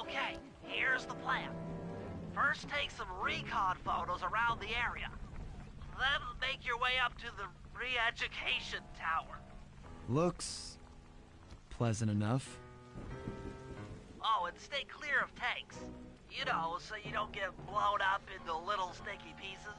Okay, here's the plan. First, take some recon photos around the area. Then make your way up to the re-education tower. Looks pleasant enough. Oh, and stay clear of tanks. You know, so you don't get blown up into little sticky pieces.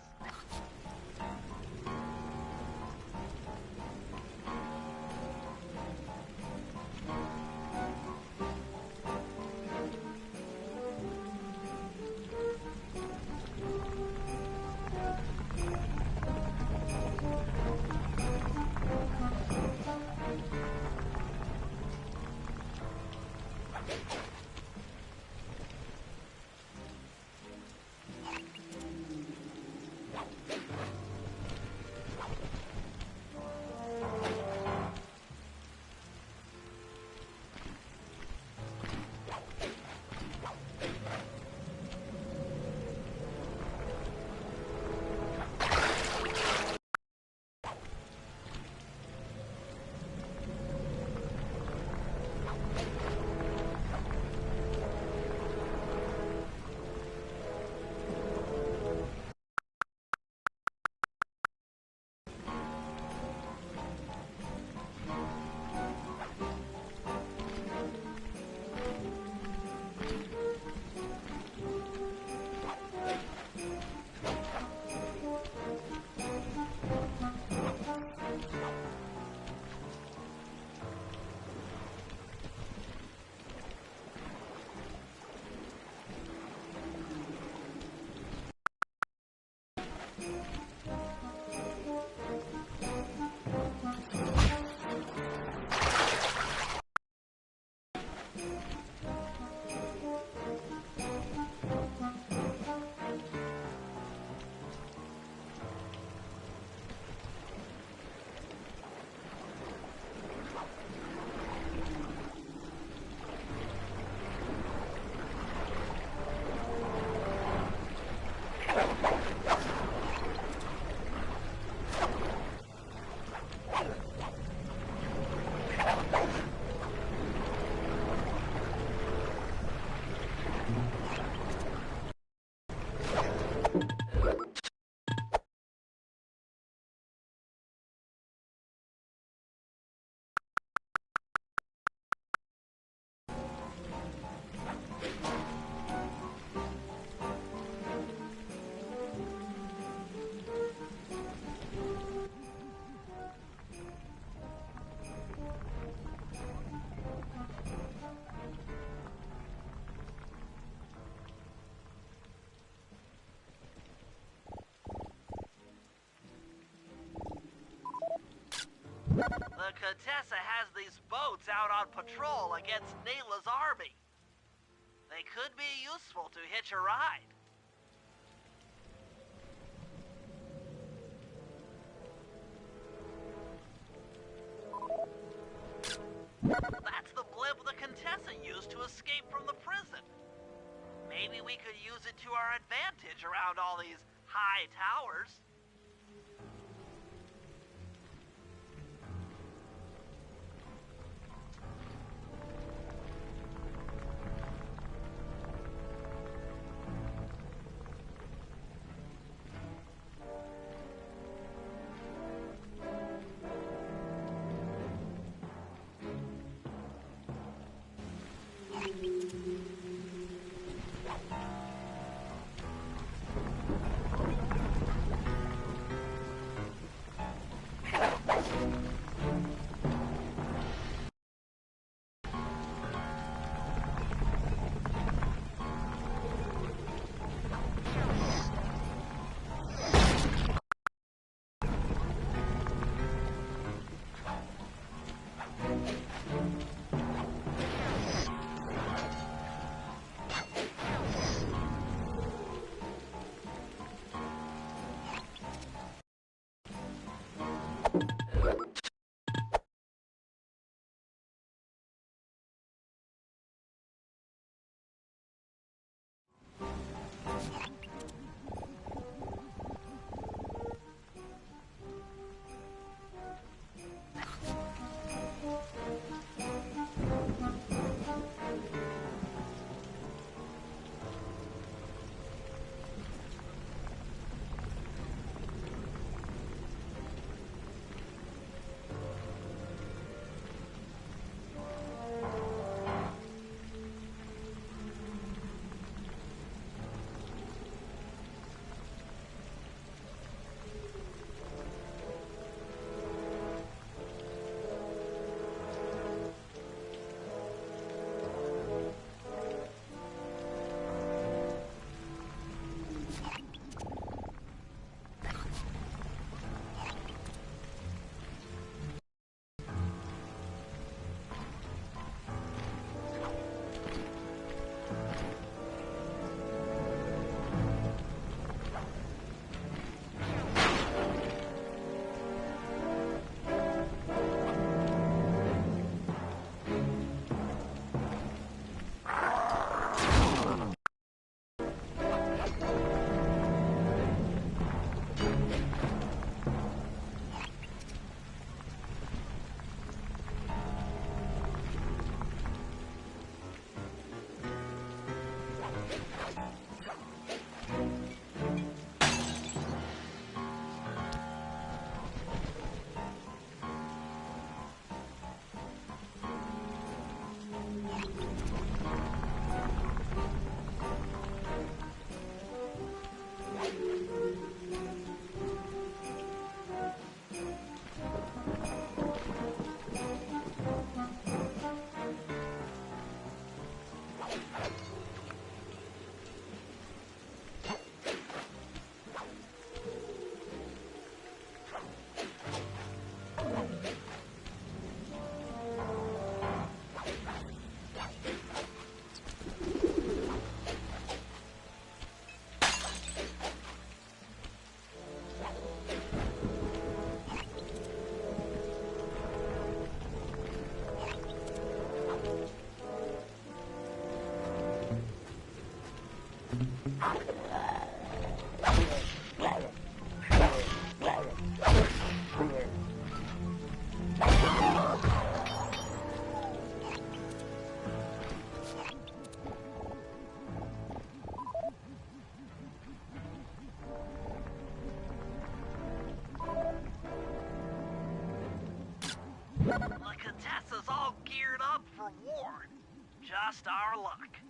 The Contessa has these boats out on patrol against Nayla's army. They could be useful to hitch a ride. That's the blimp the Contessa used to escape from the prison. Maybe we could use it to our advantage around all these high towers. The Contessa's all geared up for war. Just our luck.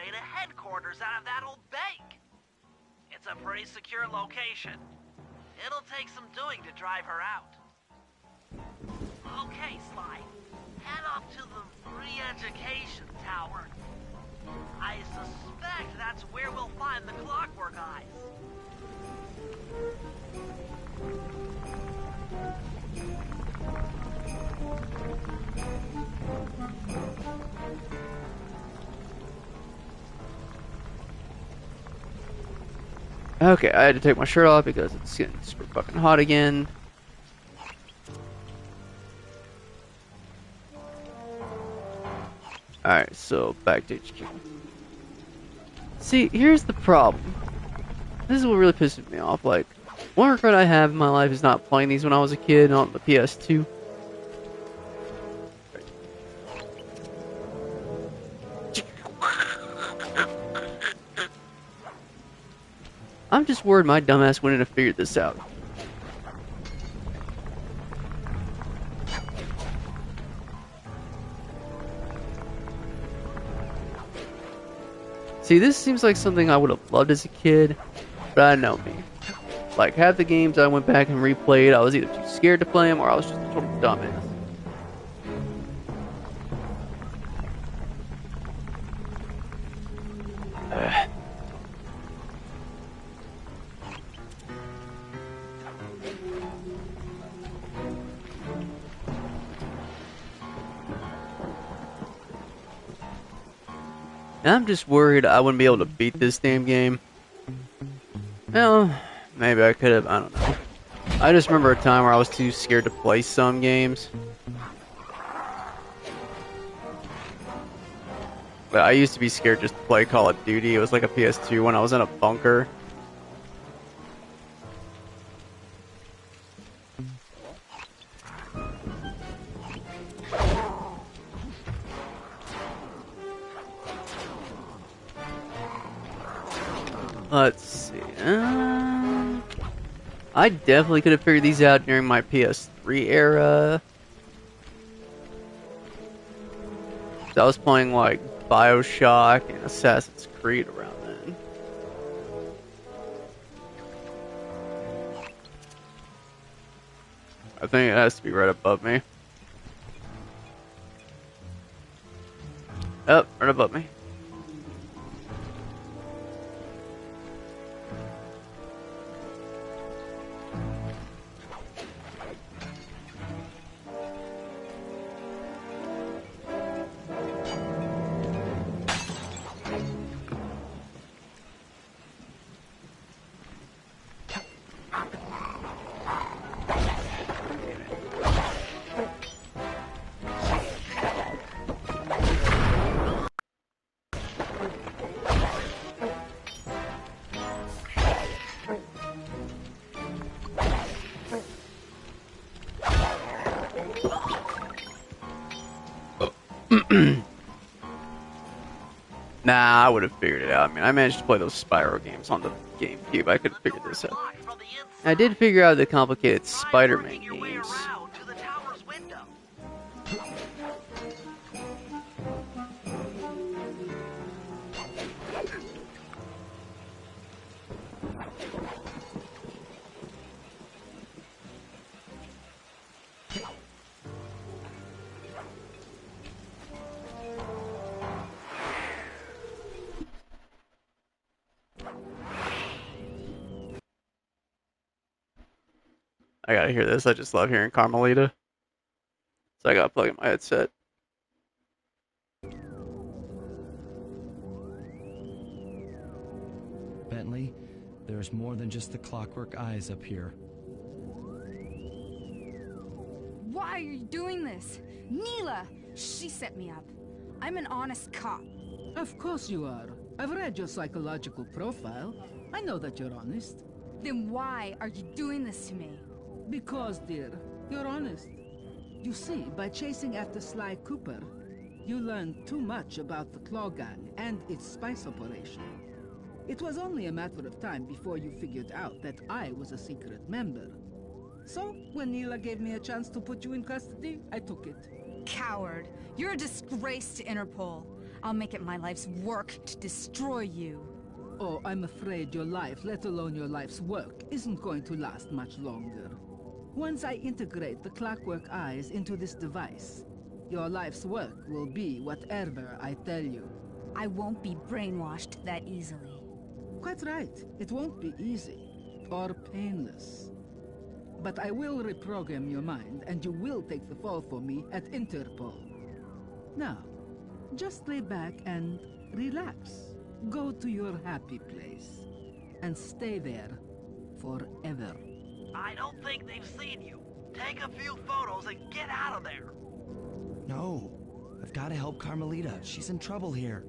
way to headquarters out of that old bank. It's a pretty secure location. It'll take some doing to drive her out. Okay, Sly. Head up to the re-education tower. I suspect that's where we'll find the Clockwork Eyes. Okay, I had to take my shirt off because it's getting super fucking hot again. Alright, so back to HQ. See, here's the problem. This is what really pisses me off. Like, one regret I have in my life is not playing these when I was a kid on the PS2. I'm just worried my dumbass wouldn't have figured this out. See, this seems like something I would have loved as a kid, but I know me. Like, half the games I went back and replayed, I was either too scared to play them or I was just a total dumbass. And I'm just worried I wouldn't be able to beat this damn game. Well, maybe I could have, I don't know. I just remember a time where I was too scared to play some games. But I used to be scared just to play Call of Duty. It was like a PS2 when I was in a bunker. Let's see. I definitely could have figured these out during my PS3 era. I was playing like BioShock and Assassin's Creed around then. I think it has to be right above me. Oh, right above me. Nah, I would have figured it out. I mean, I managed to play those Spyro games on the GameCube. I could have figured this out. I did figure out the complicated Spider-Man games. I gotta hear this. I just love hearing Carmelita. So I gotta plug in my headset. Bentley, there's more than just the Clockwork Eyes up here. Why are you doing this? Neela! She set me up. I'm an honest cop. Of course you are. I've read your psychological profile. I know that you're honest. Then why are you doing this to me? Because, dear, you're honest. You see, by chasing after Sly Cooper, you learned too much about the Claw Gang and its spice operation. It was only a matter of time before you figured out that I was a secret member. So, when Neela gave me a chance to put you in custody, I took it. Coward. You're a disgrace to Interpol. I'll make it my life's work to destroy you. Oh, I'm afraid your life, let alone your life's work, isn't going to last much longer. Once I integrate the clockwork eyes into this device, your life's work will be whatever I tell you. I won't be brainwashed that easily. Quite right. It won't be easy or painless. But I will reprogram your mind, and you will take the fall for me at Interpol. Now, just lay back and relax. Go to your happy place. And stay there forever. I don't think they've seen you. Take a few photos and get out of there. No. I've got to help Carmelita. She's in trouble here.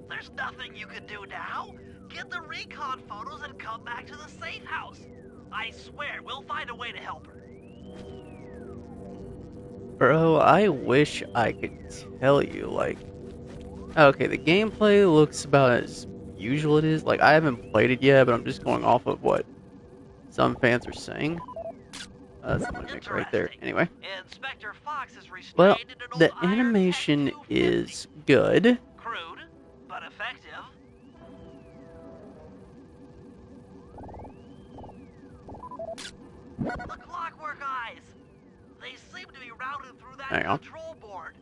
There's nothing you can do now. Get the recon photos and come back to the safe house. I swear, we'll find a way to help her. Bro, I wish I could tell you, like... Okay, the gameplay looks about as usual it is. Like, I haven't played it yet, but I'm just going off of what some fans are saying. That's the mimic right there. Anyway. Inspector Fox is Well, restrained in an old the iron animation Tech 250. is good. Crude, but effective. The clockwork eyes. They seem to be routed through that Hang on. control board.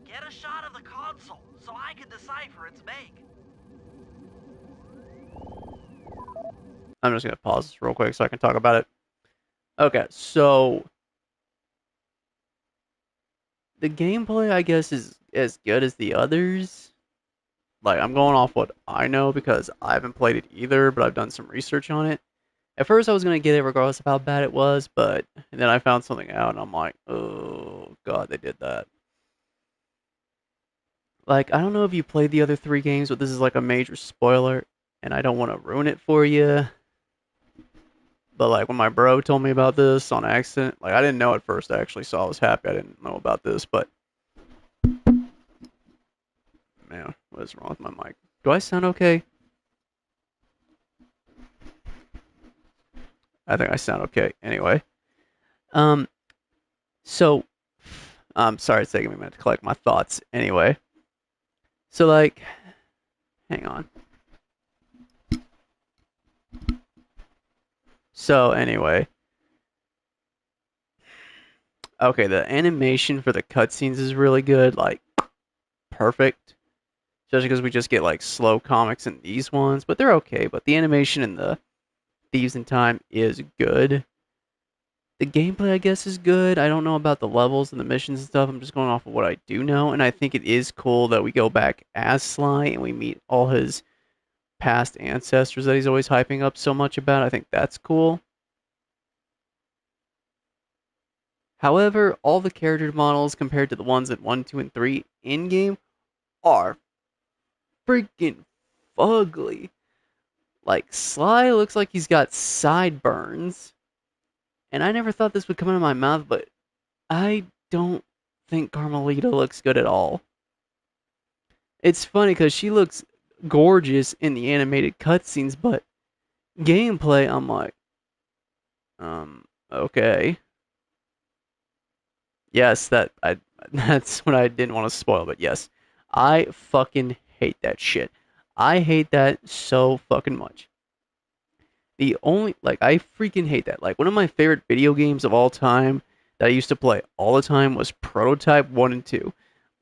Get a shot of the console so I can decipher its make. I'm just going to pause this real quick so I can talk about it. Okay, so... The gameplay, I guess, is as good as the others. Like, I'm going off what I know because I haven't played it either, but I've done some research on it. At first, I was going to get it regardless of how bad it was, but then I found something out, and I'm like, oh, God, they did that. Like, I don't know if you played the other 3 games, but this is like a major spoiler, and I don't want to ruin it for you. But, like, when my bro told me about this on accident, like, I didn't know at first, actually, so I was happy I didn't know about this, but... Man, what is wrong with my mic? Do I sound okay? I think I sound okay. Anyway. So... I'm sorry, it's taking me a minute to collect my thoughts. Anyway. So, like... Hang on. So, anyway. Okay, the animation for the cutscenes is really good. Like, perfect. Especially because we just get, like, slow comics in these ones. But they're okay. But the animation in the Thieves in Time is good. The gameplay, I guess, is good. I don't know about the levels and the missions and stuff. I'm just going off of what I do know. And I think it is cool that we go back as Sly and we meet all his past ancestors that he's always hyping up so much about. I think that's cool. However, all the character models compared to the ones at 1, 2, and 3 in-game are freaking fugly. Like, Sly looks like he's got sideburns. And I never thought this would come out of my mouth, but I don't think Carmelita looks good at all. It's funny because she looks gorgeous in the animated cutscenes, but gameplay, I'm like, okay. Yes, that's what I didn't want to spoil, but yes, I fucking hate that shit. I hate that so fucking much. I freaking hate that. Like, one of my favorite video games of all time that I used to play all the time was Prototype 1 and 2.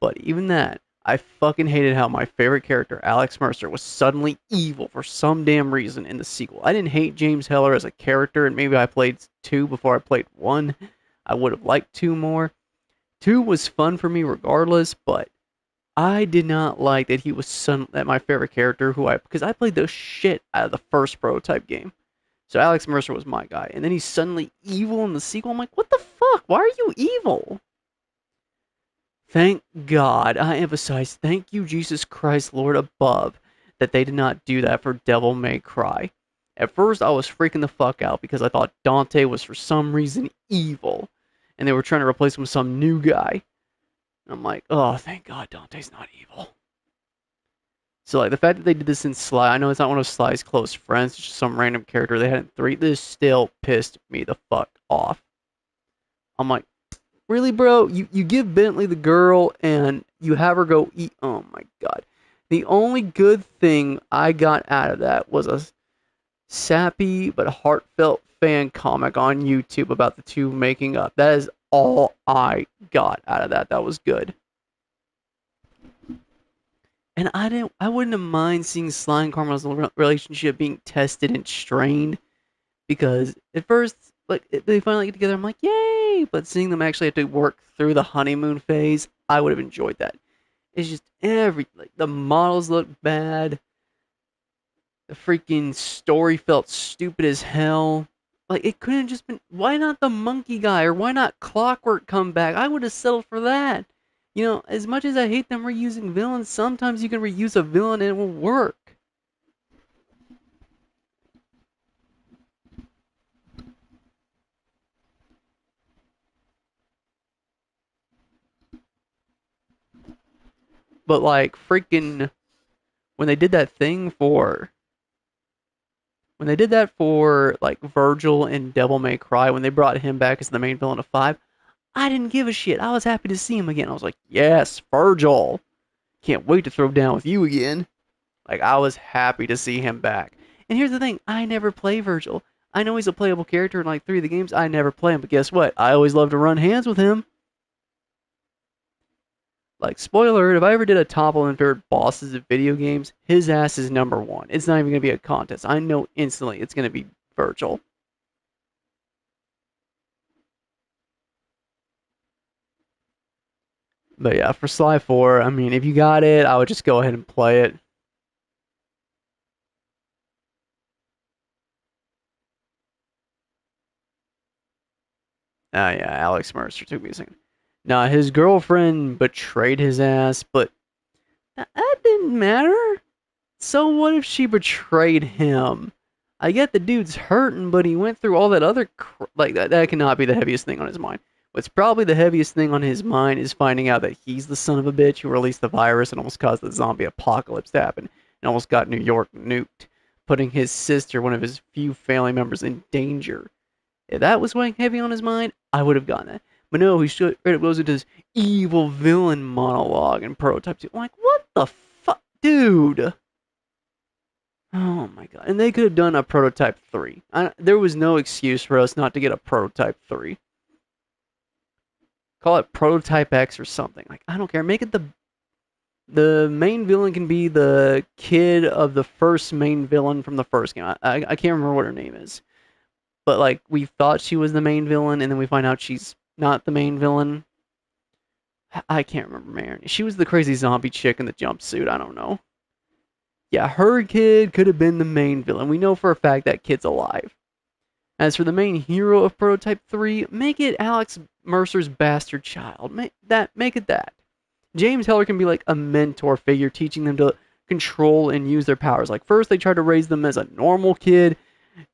But even that, I fucking hated how my favorite character, Alex Mercer, was suddenly evil for some damn reason in the sequel. I didn't hate James Heller as a character, and maybe I played 2 before I played 1. I would have liked 2 more. 2 was fun for me regardless, but I did not like that he was that my favorite character, because I played the shit out of the first Prototype game. So Alex Mercer was my guy. And then he's suddenly evil in the sequel. I'm like, what the fuck? Why are you evil? Thank God, I emphasize, thank you, Jesus Christ, Lord above, that they did not do that for Devil May Cry. At first, I was freaking the fuck out because I thought Dante was for some reason evil. And they were trying to replace him with some new guy. And I'm like, oh, thank God Dante's not evil. So, like, the fact that they did this in Sly, I know it's not one of Sly's close friends, it's just some random character they had in 3. This still pissed me the fuck off. I'm like, really, bro? You give Bentley the girl, and you have her go eat. Oh my god. The only good thing I got out of that was a sappy but heartfelt fan comic on YouTube about the two making up. That is all I got out of that. That was good. And I wouldn't have mind seeing Sly and Carmel's relationship being tested and strained, because at first, like, they finally get together, I'm like, yay! But seeing them actually have to work through the honeymoon phase, I would have enjoyed that. It's just like, the models look bad. The freaking story felt stupid as hell. Like, it couldn't have just been, why not the monkey guy, or why not Clockwork come back? I would have settled for that. You know, as much as I hate them reusing villains, sometimes you can reuse a villain and it will work. But like, freaking, when they did that for like Virgil and Devil May Cry, when they brought him back as the main villain of 5, I didn't give a shit. I was happy to see him again. I was like, yes, Virgil. Can't wait to throw down with you again. Like, I was happy to see him back. And here's the thing, I never play Virgil. I know he's a playable character in like 3 of the games. I never play him, but guess what? I always love to run hands with him. Like, spoiler alert, if I ever did a top 11 favorite bosses of video games, his ass is number 1. It's not even going to be a contest. I know instantly it's going to be Virgil. But yeah, for Sly 4, I mean, if you got it, I would just go ahead and play it. Ah, yeah, Alex Mercer took me a second. Nah, his girlfriend betrayed his ass, but that didn't matter. So what if she betrayed him? I get the dude's hurting, but he went through all that other like that cannot be the heaviest thing on his mind. What's probably the heaviest thing on his mind is finding out that he's the son of a bitch who released the virus and almost caused the zombie apocalypse to happen and almost got New York nuked, putting his sister, one of his few family members, in danger. If that was weighing heavy on his mind, I would have gotten that. But no, he straight up goes into his evil villain monologue and prototype 2. I'm like, what the fuck? Dude! Oh my god. And they could have done a prototype 3. There was no excuse for us not to get a prototype 3. Call it prototype X or something. Like, I don't care. Make it the main villain can be the kid of the first main villain from the first game. I can't remember what her name is. But like, we thought she was the main villain, and then we find out she's not the main villain. I can't remember, man. She was the crazy zombie chick in the jumpsuit. I don't know. Yeah, her kid could have been the main villain. We know for a fact that kid's alive. As for the main hero of Prototype 3, make it Alex Mercer's bastard child. Make it that. James Heller can be like a mentor figure, teaching them to control and use their powers. Like, first they try to raise them as a normal kid,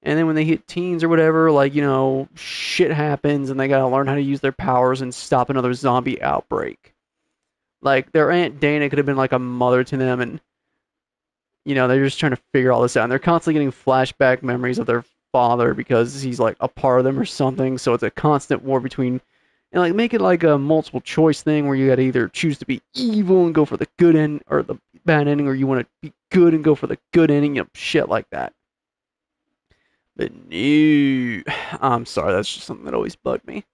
and then when they hit teens or whatever, like, you know, shit happens and they gotta learn how to use their powers and stop another zombie outbreak. Like, their Aunt Dana could have been like a mother to them, and, you know, they're just trying to figure all this out. And they're constantly getting flashback memories of their father because he's like a part of them or something, so it's a constant war between, and like, make it like a multiple choice thing where you gotta either choose to be evil and go for the good end, or the bad ending, or you want to be good and go for the good ending, you know, shit like that. But no, I'm sorry, that's just something that always bugged me.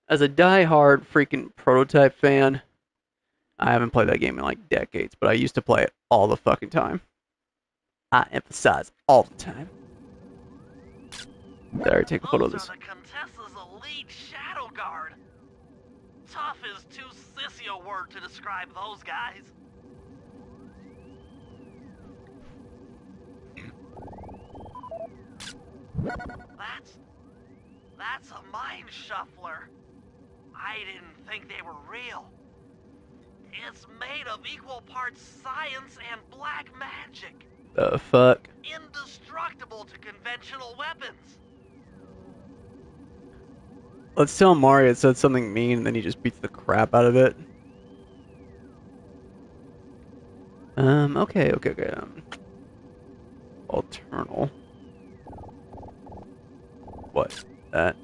As a die-hard freaking Prototype fan, I haven't played that game in like decades, but I used to play it all the fucking time. I emphasize all the time. There, take a photo of this. Those are the Contessa's elite shadow guard. Tough is too sissy a word to describe those guys. That's a mind shuffler. I didn't think they were real. It's made of equal parts science and black magic. The fuck? Indestructible to conventional weapons. Let's tell Mario it said something mean and then he just beats the crap out of it. Okay. Alternal. What? That?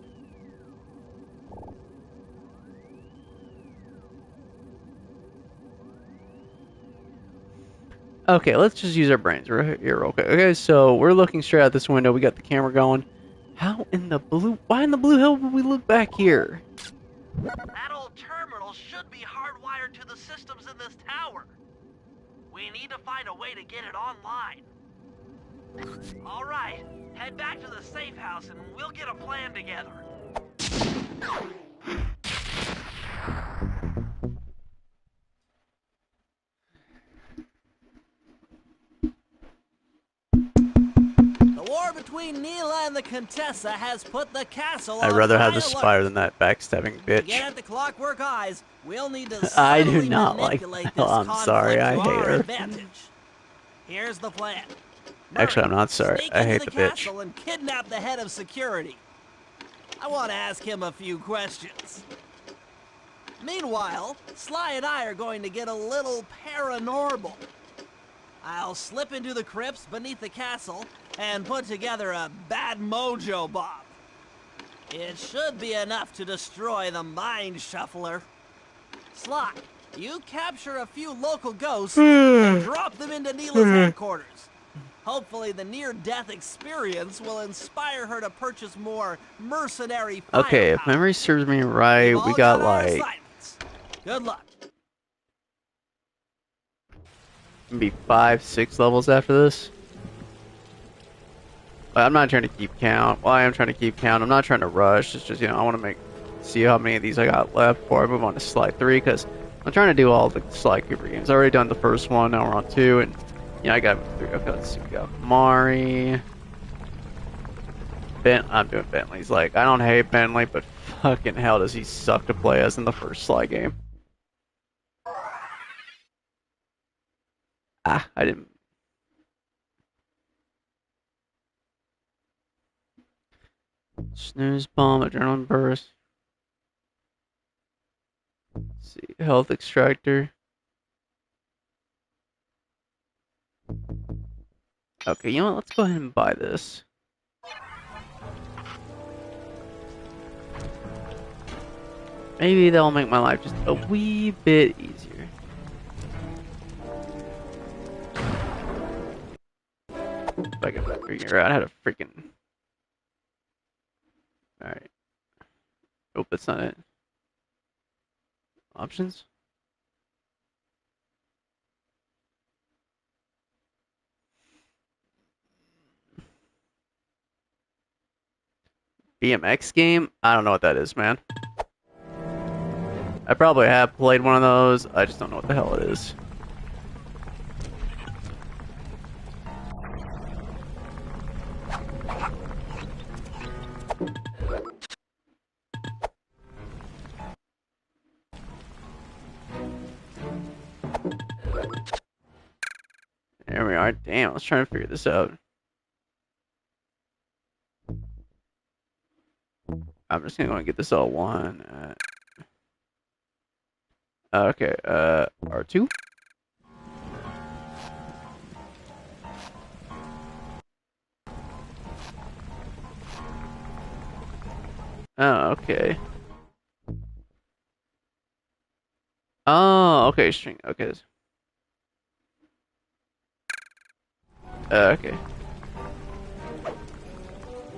Okay, let's just use our brains right here. Okay, so we're looking straight out this window. We got the camera going. How in the blue? Why in the blue hell would we look back here? That old terminal should be hardwired to the systems in this tower. We need to find a way to get it online. All right, head back to the safe house and we'll get a plan together. The war between Neela and the Contessa has put the castle on I'd rather have high the alert. spire than that backstabbing To bitch. get at the Clockwork Eyes, we'll need to I do subtly not like manipulate her. this I'm conflict sorry, I to hate our her. advantage. Here's the plan. Actually, I'm Murray, not sorry. sneak I into hate the the bitch. castle and kidnap the head of security. I want to ask him a few questions. Meanwhile, Sly and I are going to get a little paranormal. I'll slip into the crypts beneath the castle and put together a bad mojo bomb. It should be enough to destroy the Mind Shuffler. Sly, you capture a few local ghosts and drop them into Neela's headquarters. Hopefully the near-death experience will inspire her to purchase more mercenary firepower. Okay, if memory serves me right, We've we all got our like assignments. Good luck. maybe 5-6 levels after this. I'm not trying to keep count. Well, I am trying to keep count. I'm not trying to rush. It's just, I want to see how many of these I got left before I move on to Slide 3, because I'm trying to do all the Sly Cooper games. I've already done the first one, now we're on 2, and I got 3. Okay, let's see. We got Mari. I'm doing Bentley's. Like, I don't hate Bentley, but fucking hell does he suck to play as in the first Sly game. I didn't. Snooze bomb, adrenaline burst. Let's see, health extractor. Okay, you know what? Let's go ahead and buy this. Maybe that'll make my life just a wee bit easier. If I can figure out how to freaking... Alright. Nope, that's not it. Options? BMX game? I don't know what that is, man. I probably have played one of those. I just don't know what the hell it is. There we are. Damn, let's try to figure this out. I'm just gonna go and get this all one. Okay, R2. Oh, okay. Oh, okay, string. Okay. Okay.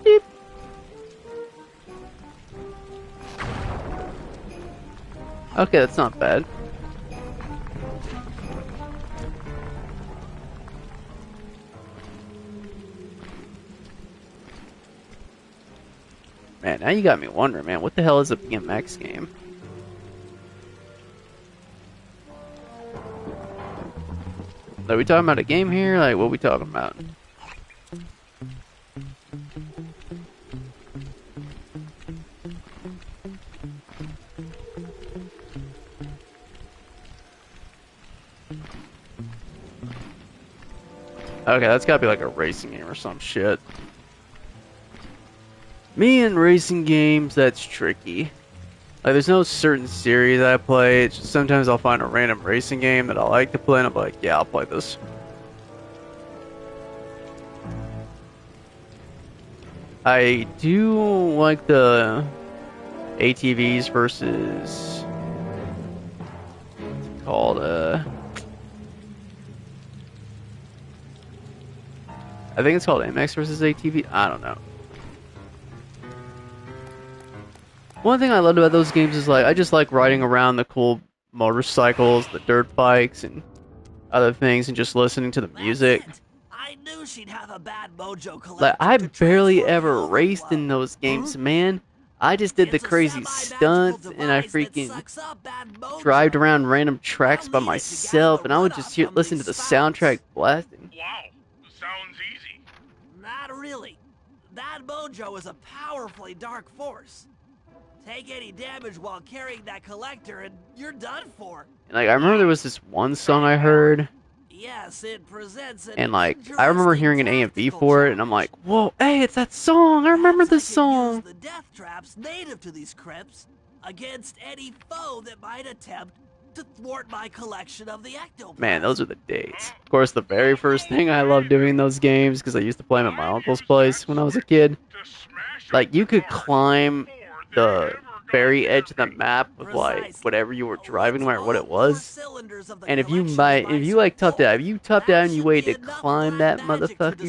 Beep. Okay, that's not bad. Man, now you got me wondering, man, what the hell is a BMX game? Are we talking about a game here? Like, what are we talking about? Okay, that's gotta be like a racing game or some shit. Me and racing games, that's tricky. Like, there's no certain series I play. It's just sometimes I'll find a random racing game that I like to play, and I'm like, yeah, I'll play this. I do like the ATVs versus... what's it called, I think it's called MX versus ATV. I don't know. One thing I loved about those games is like I just like riding around the cool motorcycles, the dirt bikes, and other things, and just listening to the music. That's it. I knew she'd have a bad mojo collector. Like I to barely transform ever the raced in overflow. those games, man. I just did the It's a crazy semi-magical stunts, and I device that freaking sucks up bad mojo. drived around random tracks I'll by need it to gather myself, the and I would runoff just from listen to these the spouts. soundtrack blasting. Wow, sounds easy. Not really. That mojo is a powerfully dark force. Take any damage while carrying that collector and you're done for. And like I remember there was this one song I heard, Yes, it presents an and like I remember hearing an A&B for it, and I'm like, whoa, hey, it's that song! I remember this song. Use the death traps native to these crypts against any foe that might attempt to thwart my collection of the ectoplasm. Man, those are the days. Of course, the very first thing I loved doing in those games, because I used to play them at my uncle's place when I was a kid, like you could climb the very edge of the map with like whatever you were driving, no matter what it was. And if you like toughed out, if you toughed out and you waited to climb that motherfucker,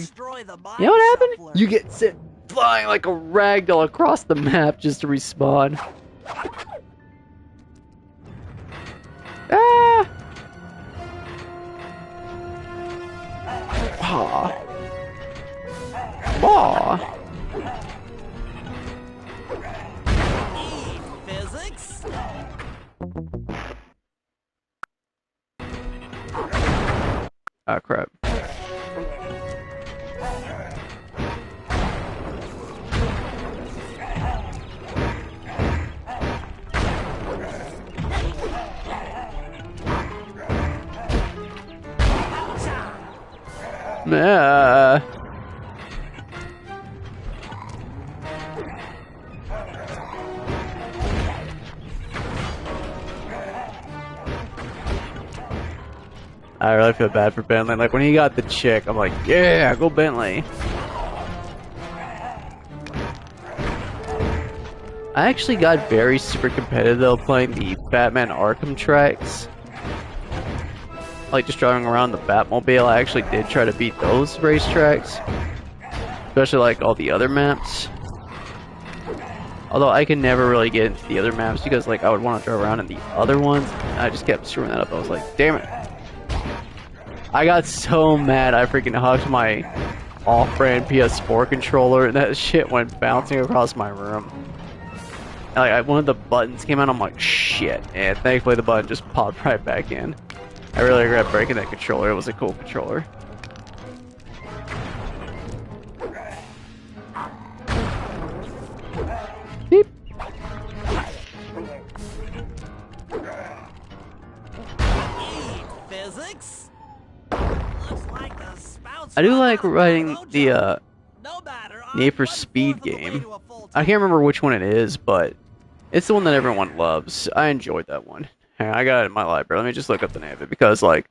you know what happened? You get sent flying like a ragdoll across the map just to respawn. Ah! Aw. Aw. Physics? Ah, crap. Ah. I really feel bad for Bentley. Like when he got the chick, I'm like, yeah, go Bentley. I actually got very super competitive though playing the Batman Arkham tracks. Like just driving around the Batmobile, I actually did try to beat those racetracks. Especially like all the other maps. Although I could never really get into the other maps because like I would want to drive around in the other ones. And I just kept screwing that up. I was like, damn it. I got so mad I freaking hugged my off-brand PS4 controller and that shit went bouncing across my room. And, like one of the buttons came out, I'm like, shit. And thankfully the button just popped right back in. I really regret breaking that controller. It was a cool controller. Beep. Physics? Looks like the spouts I do run like out of riding mojo. the No matter, Need for I'm Speed 1/4 of the way game. to a full I can't remember which one it is, but it's the one that everyone loves. I enjoyed that one. Hang on, I got it in my library. Let me just look up the name of it because like,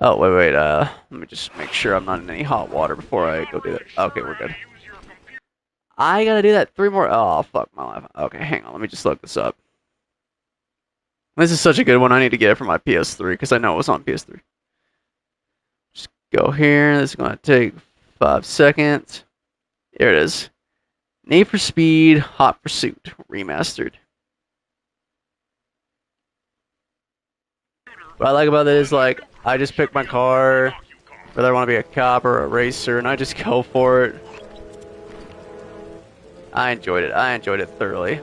oh wait, let me just make sure I'm not in any hot water before I go do that. Okay, we're good. I gotta do that 3 more. Oh fuck my life. Okay, hang on. Let me just look this up. This is such a good one. I need to get it for my PS3 because I know it was on PS3. Just go here. This is gonna take 5 seconds. Here it is. Need for Speed Hot Pursuit Remastered. What I like about it is like I just pick my car, whether I want to be a cop or a racer, and I just go for it. I enjoyed it. I enjoyed it thoroughly.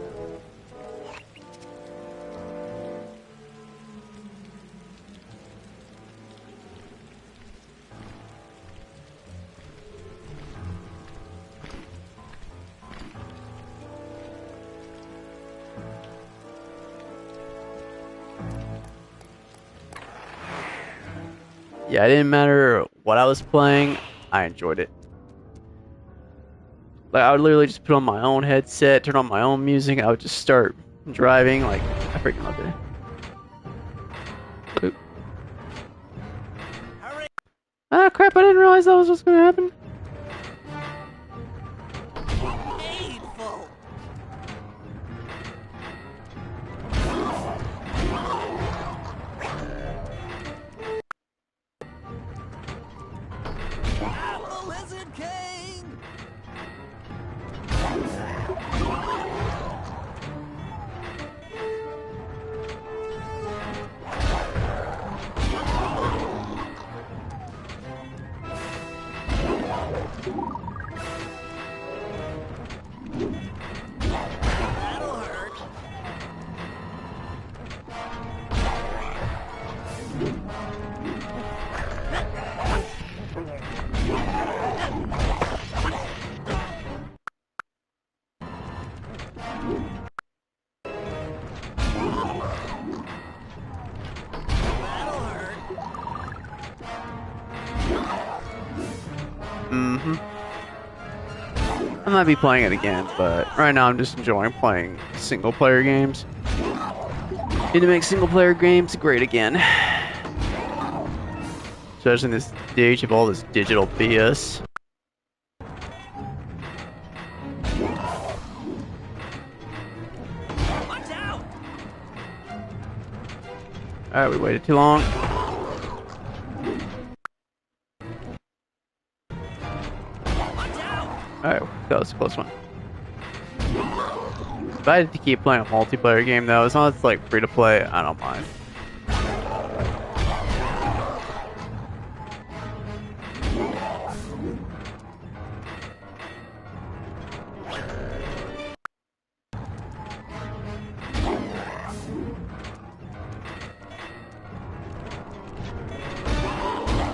Yeah, it didn't matter what I was playing, I enjoyed it. Like, I would literally just put on my own headset, turn on my own music, I would just start driving, like, I freaking loved it. Oop. Hurry. Ah, crap, I didn't realize that was what's gonna happen. Painful. The lizard king! That'll hurt. That'll hurt. I might be playing it again, but right now I'm just enjoying playing single player games. Need to make single player games great again. Especially in this age of all this digital BS. Watch out! Alright, we waited too long. Watch out! Alright, that was a close one. If I had to keep playing a multiplayer game though, as long as it's like free to play, I don't mind.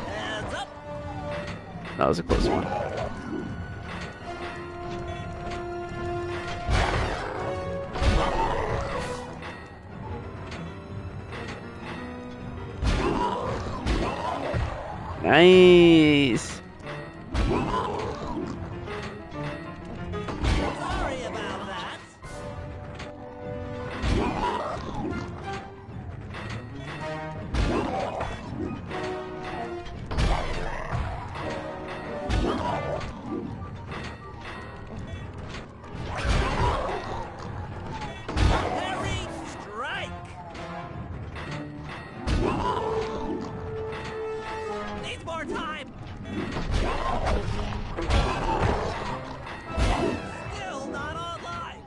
Heads up! That was a close one. Nice. Sorry about that. Parry, strike! Needs more time! Still not online!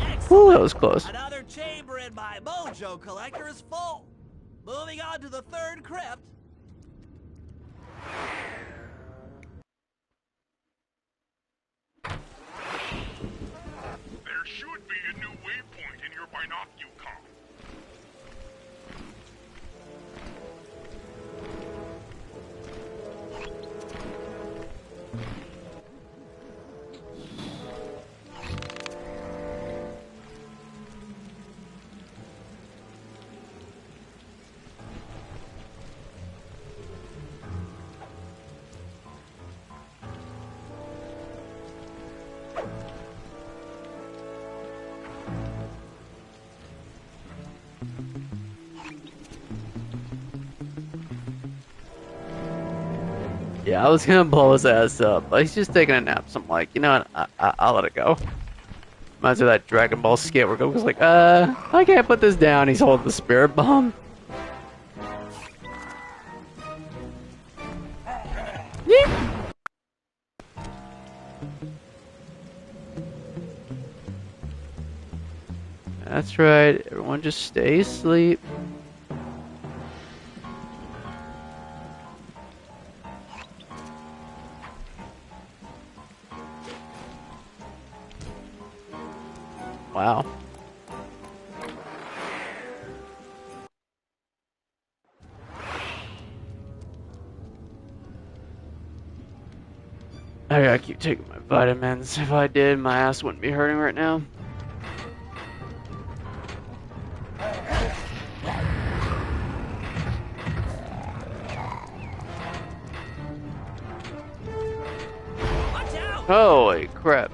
Excellent! Ooh, that was close. Another chamber in my mojo collector is full! Moving on to the third crypt. There should be a new waypoint in your binoculcom. Yeah, I was gonna blow his ass up, but he's just taking a nap, so I'm like, you know what, I'll let it go. Reminds me of that Dragon Ball skit where Goku's like, I can't put this down, he's holding the spirit bomb. Yeep. That's right, everyone just stay asleep. Wow. I gotta keep taking my vitamins. If I did, my ass wouldn't be hurting right now. Watch out! Holy crap.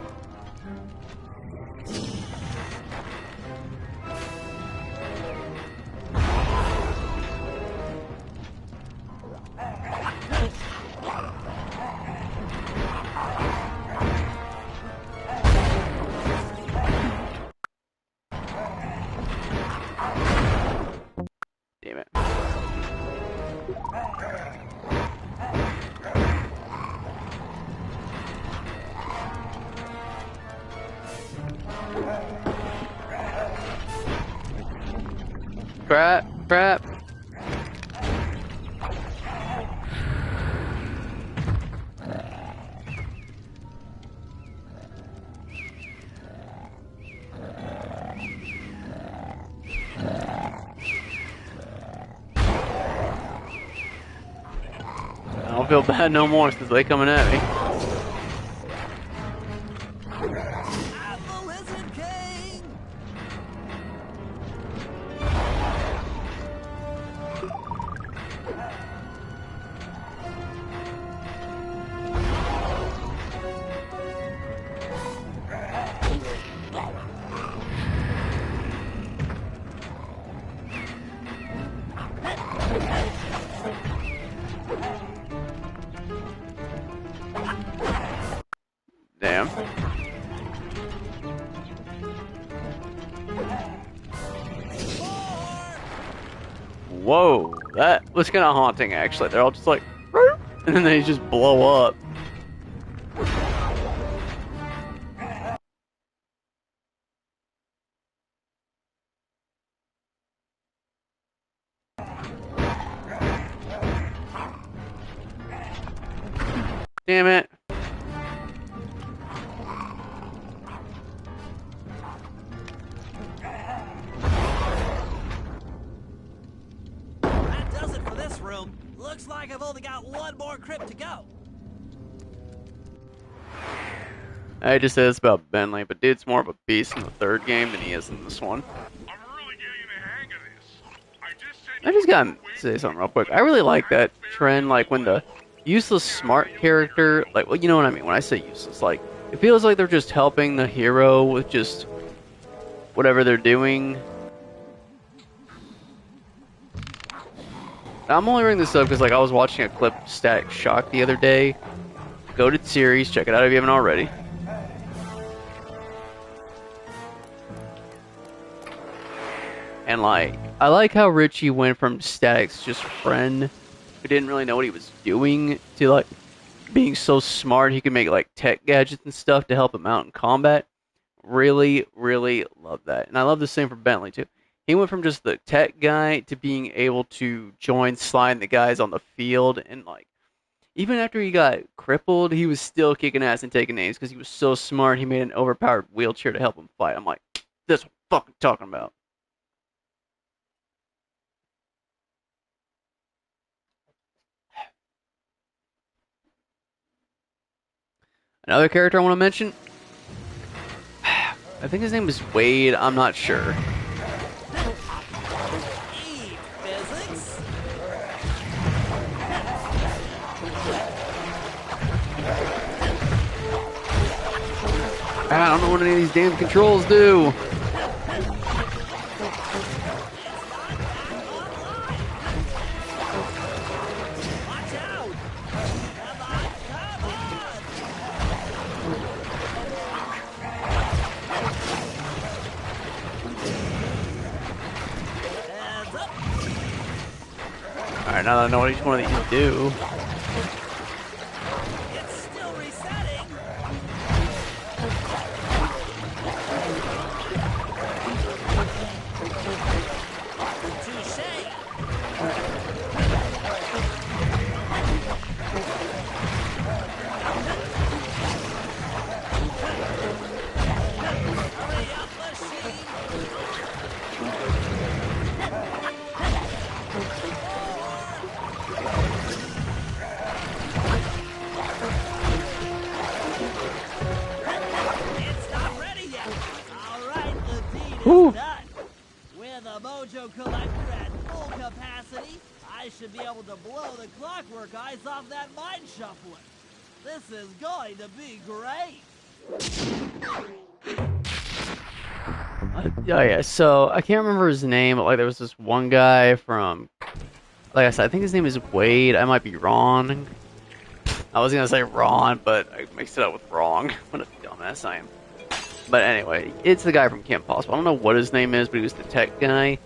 Damn it. Crap, crap. I don't feel bad no more since they coming at me. I'm the Lizard King! Damn. Whoa, that was kind of haunting actually. They're all just like, and then they just blow up. Damn it. That does it for this room. Looks like I've only got one more crypt to go. I just said this about Bentley, but dude's more of a beast in the third game than he is in this one. I'm really getting the hang of this. I just gotta say something real quick. I really like that trend, like when the useless smart character, like, well, you know what I mean when I say useless, like, it feels like they're just helping the hero with just whatever they're doing. I'm only bringing this up because, like, I was watching a clip of Static Shock the other day. Go to series, check it out if you haven't already. And, like, I like how Richie went from Static's just friend who didn't really know what he was doing to, like, being so smart he could make, like, tech gadgets and stuff to help him out in combat. Really, really love that. And I love the same for Bentley, too. He went from just the tech guy to being able to join Sly and the guys on the field. And, like, even after he got crippled, he was still kicking ass and taking names because he was so smart. He made an overpowered wheelchair to help him fight. I'm like, this is what I'm fucking talking about. Another character I want to mention, I think his name is Wade, I'm not sure. Physics? I don't know what any of these damn controls do. Watch out! Come on, come on! Heads up! Alright, now that I know what each one of these do. It's still resetting! Touché! Hurry up, machine! It's not ready yet. All right, the deed is Whew. done. With a mojo collector at full capacity, I should be able to blow the clockwork eyes off that mind shuffler. This is going to be great. Oh yeah, so I can't remember his name, but like there was this one guy from, like I said, I think his name is Wade. I might be wrong. I was gonna say Ron, but I mixed it up with wrong. What a dumbass I am. But anyway, it's the guy from Camp Possible. I don't know what his name is, but he was the tech guy.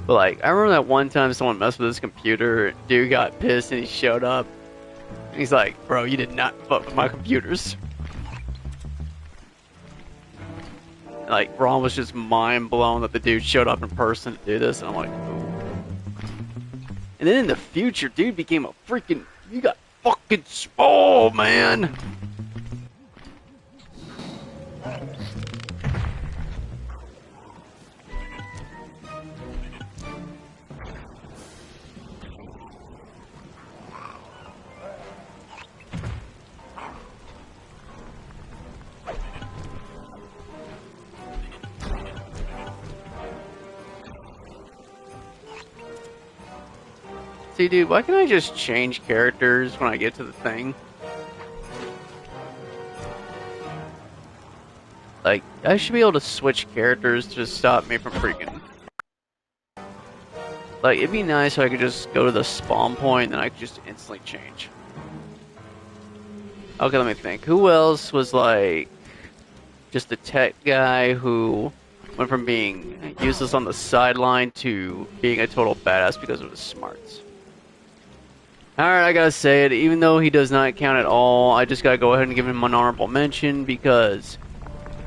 But like, I remember that one time someone messed with his computer, dude got pissed and he showed up. And he's like, bro, you did not fuck with my computers. And like, Ron was just mind blown that the dude showed up in person to do this, and I'm like, ooh. And then in the future, dude became a freaking, you got fucking, oh man. See, dude, why can't I just change characters when I get to the thing? Like, I should be able to switch characters to stop me from freaking... Like, it'd be nice if I could just go to the spawn point and then I could just instantly change. Okay, let me think. Who else was, like, just a tech guy who went from being useless on the sideline to being a total badass because of his smarts? Alright, I gotta say it, even though he does not count at all, I just gotta go ahead and give him an honorable mention because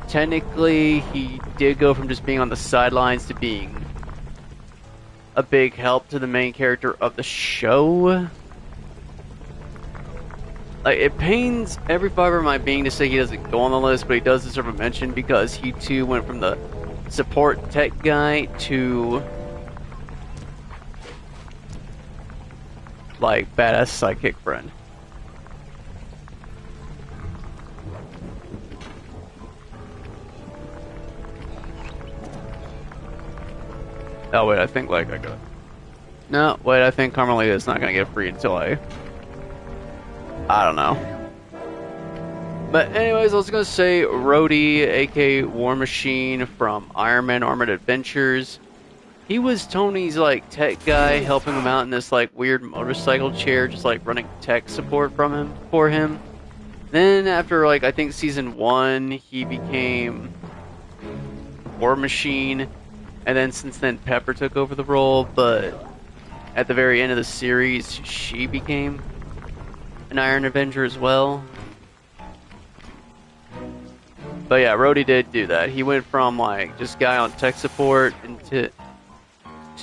technically he did go from just being on the sidelines to being a big help to the main character of the show. Like, it pains every fiber of my being to say he doesn't go on the list, but he does deserve a mention because he too went from the support tech guy to like badass sidekick friend. Oh wait, I think like I got. No, wait, I think Carmelita is not gonna get free until I don't know. But anyways, I was gonna say Rhodey, aka War Machine from Iron Man Armored Adventures. He was Tony's like tech guy, helping him out in this like weird motorcycle chair, just like running tech support for him. Then after like I think season 1, he became War Machine, and then since then Pepper took over the role. But at the very end of the series, she became an Iron Avenger as well. But yeah, Rhodey did do that. He went from like just guy on tech support into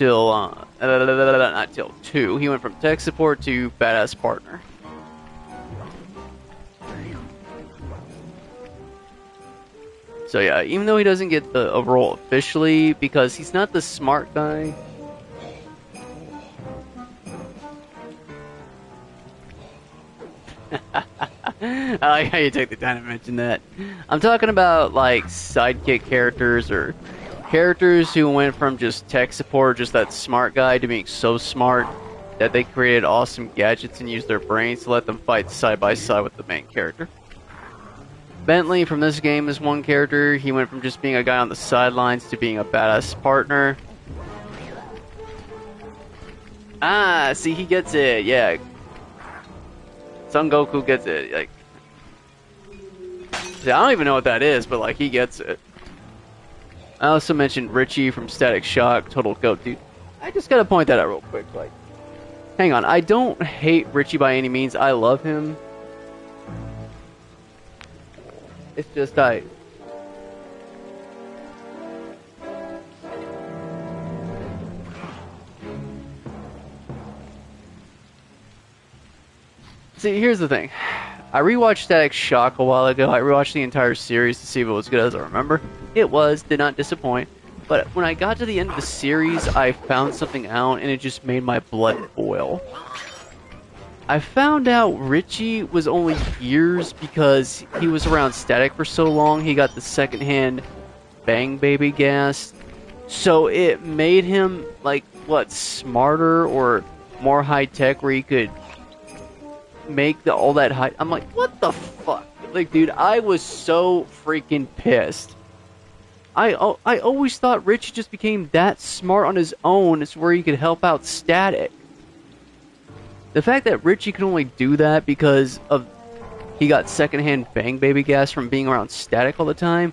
not till 2. He went from tech support to badass partner. So yeah, even though he doesn't get the role officially because he's not the smart guy. I like how you take the time to mention that. I'm talking about like sidekick characters or characters who went from just tech support, just that smart guy, to being so smart that they created awesome gadgets and used their brains to let them fight side by side with the main character. Bentley from this game is one character. He went from just being a guy on the sidelines to being a badass partner. Ah, see, he gets it, yeah. Son Goku gets it, like... See, I don't even know what that is, but like, he gets it. I also mentioned Richie from Static Shock, total goat, dude. I just gotta point that out real quick, like... Hang on, I don't hate Richie by any means, I love him. It's just See, here's the thing. I rewatched Static Shock a while ago. I rewatched the entire series to see if it was good as I remember. It was, did not disappoint. But when I got to the end of the series, I found something out and it just made my blood boil. I found out Richie was only gears because he was around Static for so long. He got the secondhand Bang Baby gas. So it made him, like, what, smarter or more high-tech where he could make all that high... I'm like, what the fuck? Like, dude, I was so freaking pissed. I always thought Richie just became that smart on his own. It's where he could help out Static. The fact that Richie could only do that because of he got secondhand Bang Baby gas from being around Static all the time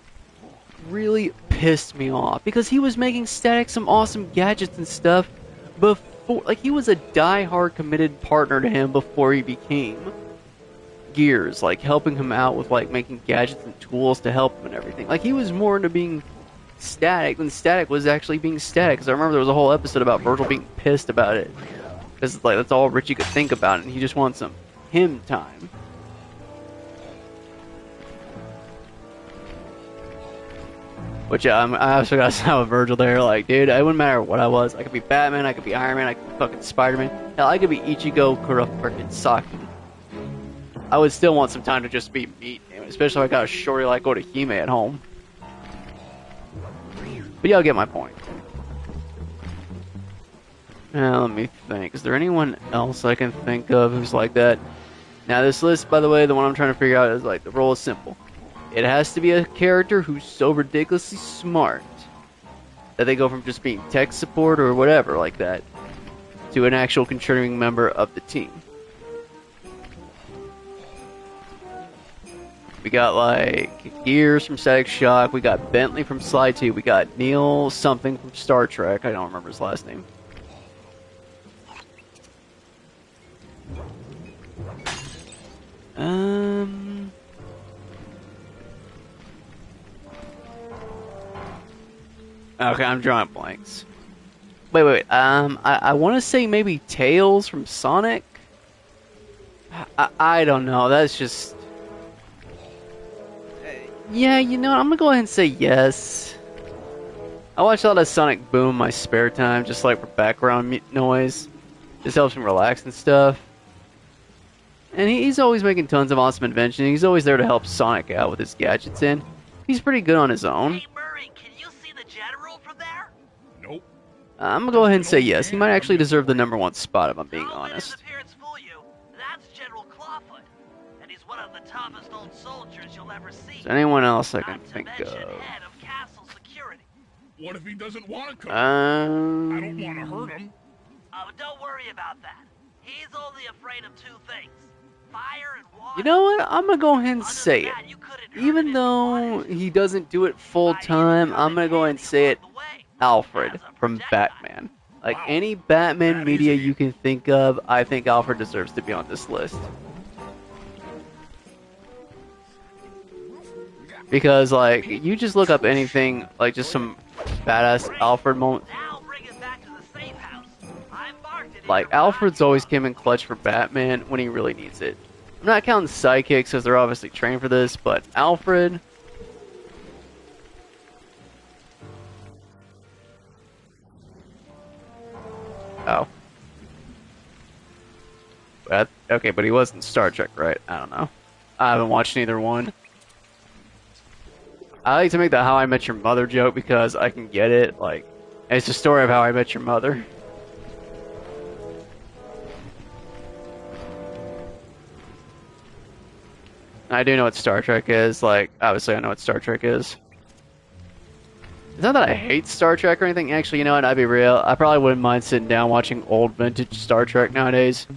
really pissed me off because he was making Static some awesome gadgets and stuff before, like, he was a die-hard committed partner to him before he became Gears, like helping him out with like making gadgets and tools to help him and everything. Like, he was more into being Static than Static was actually being Static. Because I remember there was a whole episode about Virgil being pissed about it, because like that's all Richie could think about, and he just wants some him time. Which I also got to side with Virgil there. Like, dude, it wouldn't matter what I was. I could be Batman, I could be Iron Man, I could be fucking Spider-Man. Hell, I could be Ichigo Kurosaki. I would still want some time to just be me, especially if I got a shorty like Orihime at home. But y'all get my point. Now, let me think. Is there anyone else I can think of who's like that? Now, this list, by the way, the one I'm trying to figure out is like, the role is simple. It has to be a character who's so ridiculously smart that they go from just being tech support or whatever like that to an actual contributing member of the team. We got like Gears from Static Shock, we got Bentley from Sly 2, we got Neil something from Star Trek, I don't remember his last name. Okay, I'm drawing blanks. Wait. I want to say maybe Tails from Sonic. I don't know. That's just. Yeah, you know what? I'm gonna go ahead and say yes. I watch a lot of Sonic Boom in my spare time, just like for background noise. Just helps me relax and stuff. And he's always making tons of awesome inventions. He's always there to help Sonic out with his gadgets, and he's pretty good on his own. Hey, Murray, can you see the general from there? Nope. I'm gonna go ahead and say yes. He might actually deserve the #1 spot if I'm being Don't let his honest. appearance fool you. That's General Clawfoot, and he's one of the toughest old soldiers you'll ever see. Is there anyone else I can Not to think mention of? head of castle security. What if he doesn't want to come? I don't want to hurt him. Oh, don't worry about that. He's only afraid of two things: fire and water. You know what? I'm gonna go ahead and Other say than it. that, you couldn't hurt him Even if you though wanted to. he doesn't do it full time, I'm gonna go ahead and say it. Alfred from Batman. Like any Batman media you can think of, I think Alfred deserves to be on this list. Because like, you just look up anything, like just some badass Alfred moment. Now bring it back to the safe house. I marked it in Like, your Alfred's body. always came in clutch for Batman when he really needs it. I'm not counting sidekicks because they're obviously trained for this, but Alfred... Oh. Okay, but he was in Star Trek, right? I don't know. I haven't watched neither one. I like to make the How I Met Your Mother joke because I can get it. Like, it's the story of How I Met Your Mother. I do know what Star Trek is. Like, obviously I know what Star Trek is. It's not that I hate Star Trek or anything. Actually, you know what? I'd be real. I probably wouldn't mind sitting down watching old vintage Star Trek nowadays.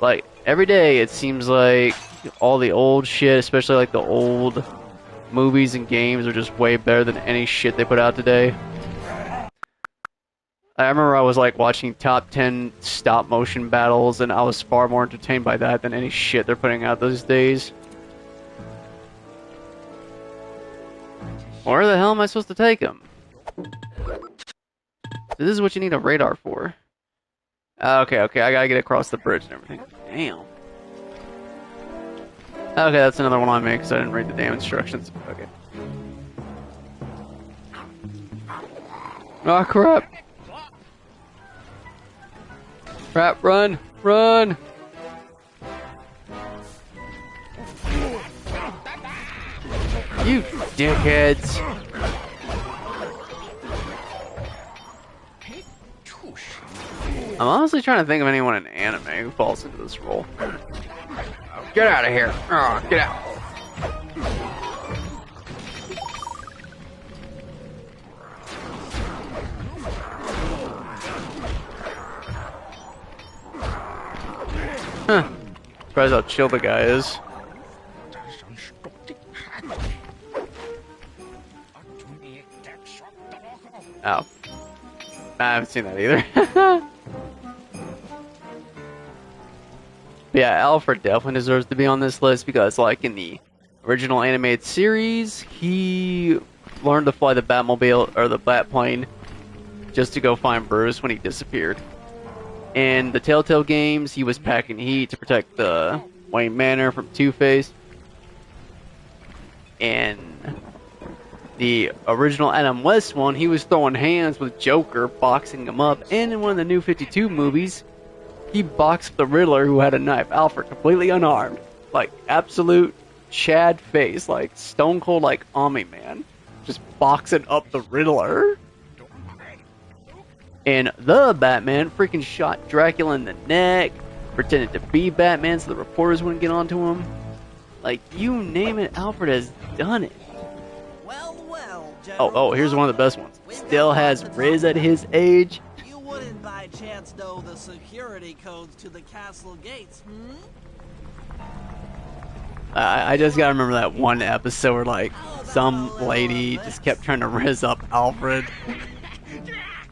Like, every day it seems like all the old shit, especially like the old movies and games, are just way better than any shit they put out today. I remember I was like watching top 10 stop motion battles, and I was far more entertained by that than any shit they're putting out those days. Where the hell am I supposed to take him? This is what you need a radar for. Okay, I gotta get across the bridge and everything. Damn. Okay, that's another one on me because I didn't read the damn instructions. Okay. Oh crap! Crap! Run! Run! You dickheads! I'm honestly trying to think of anyone in anime who falls into this role. Get out of here! Oh, get out! Huh. Surprised how chill the guy is. Oh. I haven't seen that either. But yeah, Alfred definitely deserves to be on this list because, like, in the original animated series, he learned to fly the Batmobile, or the Batplane, just to go find Bruce when he disappeared. In the Telltale games, he was packing heat to protect the Wayne Manor from Two-Face. In the original Adam West one, he was throwing hands with Joker, boxing him up. And in one of the new 52 movies, he boxed the Riddler who had a knife. Alfred, completely unarmed. Like, absolute Chad face. Like, stone cold, like, Omni-Man. Just boxing up the Riddler. And the Batman freaking shot Dracula in the neck. Pretended to be Batman so the reporters wouldn't get onto him. Like, you name it, Alfred has done it. Well, Oh, here's one of the best ones. Still has Riz at his age. You wouldn't by chance know the security codes to the castle gates, I just gotta remember that one episode where, like, some lady just kept trying to Riz up Alfred.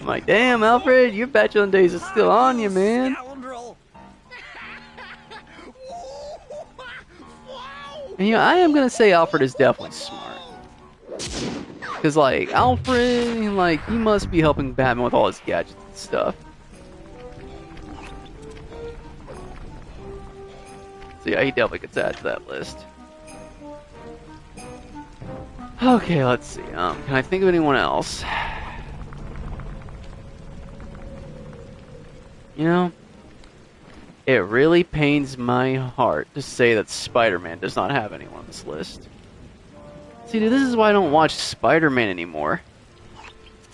I'm like, damn, Alfred, your bachelor days are still on you, man. Scoundrel. And, you know, I am gonna say Alfred is definitely smart. Because, like, Alfred, like, he must be helping Batman with all his gadgets and stuff. So yeah, he definitely gets added to that list. Okay, let's see. Can I think of anyone else? You know, it really pains my heart to say that Spider-Man does not have anyone on this list. See, dude, this is why I don't watch Spider-Man anymore.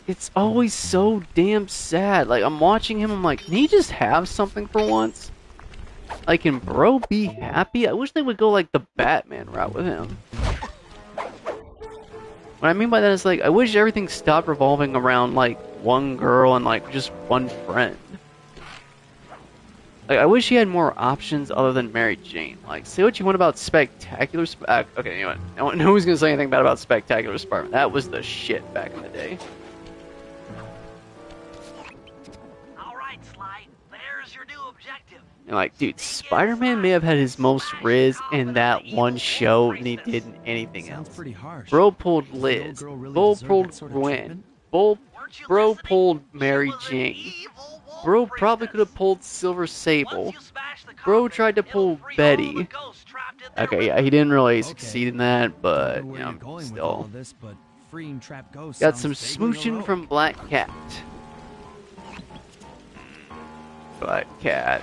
It's always so damn sad. Like, I'm watching him, I'm like, can he just have something for once? Like, can bro be happy? I wish they would go, like, the Batman route with him. What I mean by that is, like, I wish everything stopped revolving around, like, one girl and, like, just one friend. Like, I wish he had more options other than Mary Jane. Like, say what you want about Spectacular okay, you know what? No one's gonna say anything bad about Spectacular Spider-Man. That was the shit back in the day. Alright, Sly, there's your new objective. And, like, dude, Spider-Man may have had his most Riz in that one show than he did in anything Sounds else. pretty harsh. Bro pulled Does the Liz. little girl really Bro deserve pulled that sort of Gwen. treatment? Bro pulled Mary Jane. Bro probably could have pulled Silver Sable. Bro tried to pull Betty. Okay, yeah, he didn't really succeed in that, but, you know, still. Got some smooching from Black Cat. Black Cat.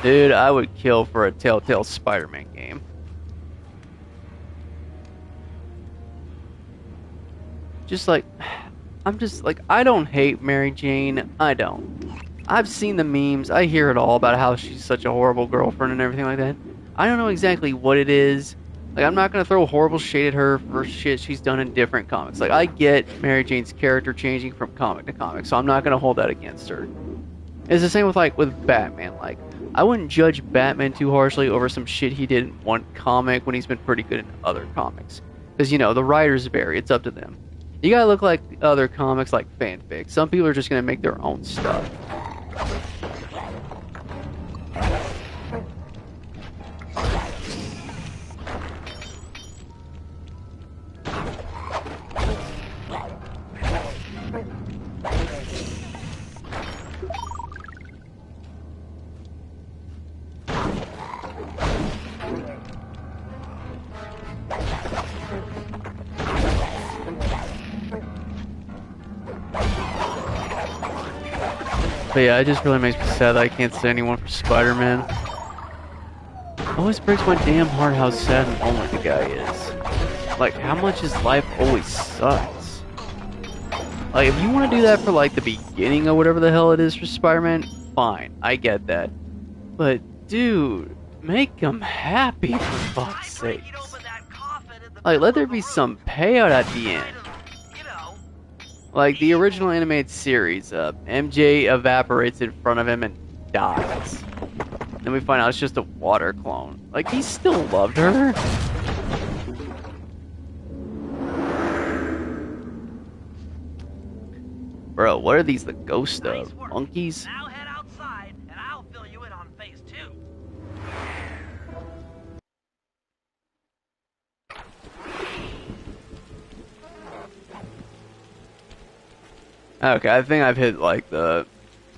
Dude, I would kill for a Telltale Spider-Man game. Just like, I'm just like, I don't hate Mary Jane. I don't. I've seen the memes. I hear it all about how she's such a horrible girlfriend and everything like that. I don't know exactly what it is. Like, I'm not going to throw horrible shade at her for shit she's done in different comics. Like, I get Mary Jane's character changing from comic to comic, so I'm not going to hold that against her. It's the same with, like, with Batman. Like, I wouldn't judge Batman too harshly over some shit he did in one comic when he's been pretty good in other comics. Because, you know, the writers vary. It's up to them. You gotta look like the other comics, like fanfic. Some people are just gonna make their own stuff. But yeah, it just really makes me sad that I can't say anyone for Spider-Man. It always breaks my damn heart how sad and lonely the guy is. Like, how much his life always sucks. Like, if you want to do that for, like, the beginning of whatever the hell it is for Spider-Man, fine, I get that. But, dude, make him happy for fuck's sakes. Like, let there be some payout at the end. Like the original animated series, MJ evaporates in front of him and dies. Then we find out it's just a water clone. Like, he still loved her. Bro, what are these the ghost of? Nice work. Monkeys? Now head outside, and I'll fill you in on phase 2. Okay, I think I've hit like the...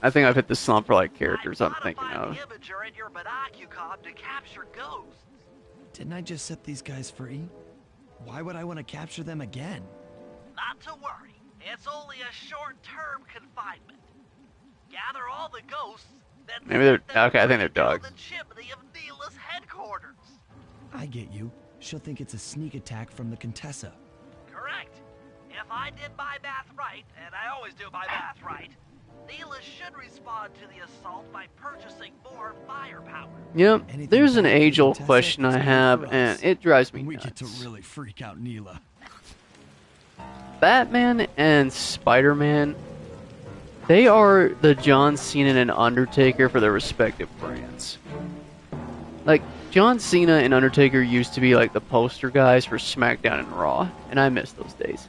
I think I've hit the slump for like characters I'm thinking of. The imager in your binocular to capture ghosts. Didn't I just set these guys free? Why would I want to capture them again? Not to worry. It's only a short-term confinement. Gather all the ghosts, then Maybe they're... set them Okay, I think they're free down dogs. the chimney of Neela's headquarters. I get you. She'll think it's a sneak attack from the Contessa. Correct. If I did my math right, and I always do my math right, Neela should respond to the assault by purchasing more firepower. Yep, Anything there's an bad for age-old Contessa, question I it's good have, for us. and it drives me We nuts. get to really freak out Neela. Batman and Spider-Man, they are the John Cena and Undertaker for their respective brands. Like, John Cena and Undertaker used to be like the poster guys for SmackDown and Raw, and I miss those days.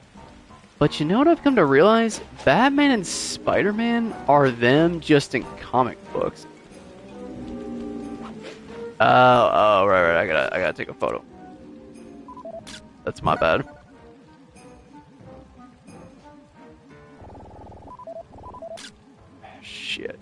But you know what I've come to realize? Batman and Spider-Man are them just in comic books. Right, I gotta take a photo. That's my bad. Shit.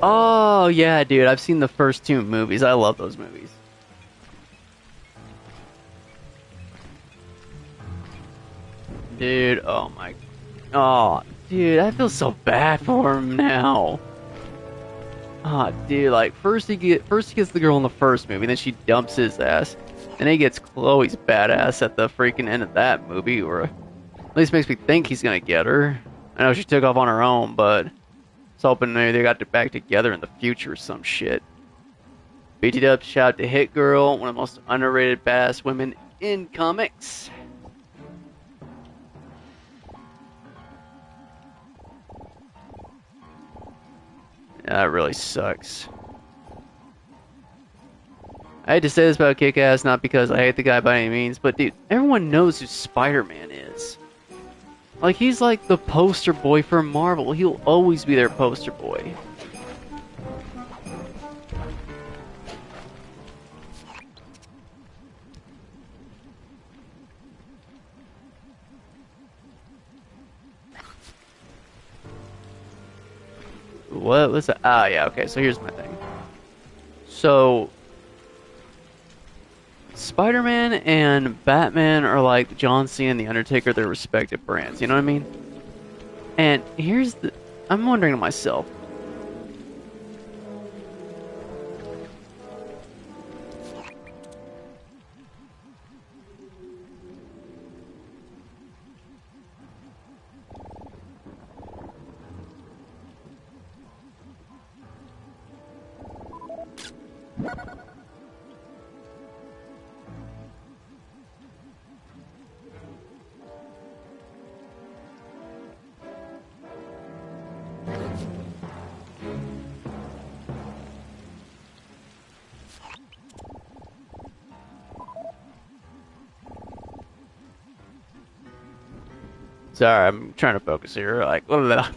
Oh, yeah, dude. I've seen the first 2 movies. I love those movies. Dude, oh my... Oh, dude, I feel so bad for him now. Oh, dude, like, first he gets the girl in the first movie, then she dumps his ass. Then he gets Chloe's badass at the freaking end of that movie, or at least makes me think he's gonna get her. I know she took off on her own, but... I was hoping maybe they got back together in the future or some shit. BT Dub, shout out to Hit Girl, one of the most underrated badass women in comics. Yeah, that really sucks. I hate to say this about Kick-Ass, not because I hate the guy by any means, but dude, everyone knows who Spider-Man is. Like, he's like the poster boy for Marvel. He'll always be their poster boy. What was that? Ah, yeah, okay, so here's my thing. So, Spider-Man and Batman are like John Cena and The Undertaker, their respective brands, you know what I mean? And here's the... I'm wondering to myself. Sorry, I'm trying to focus here. Like, blah, blah, blah.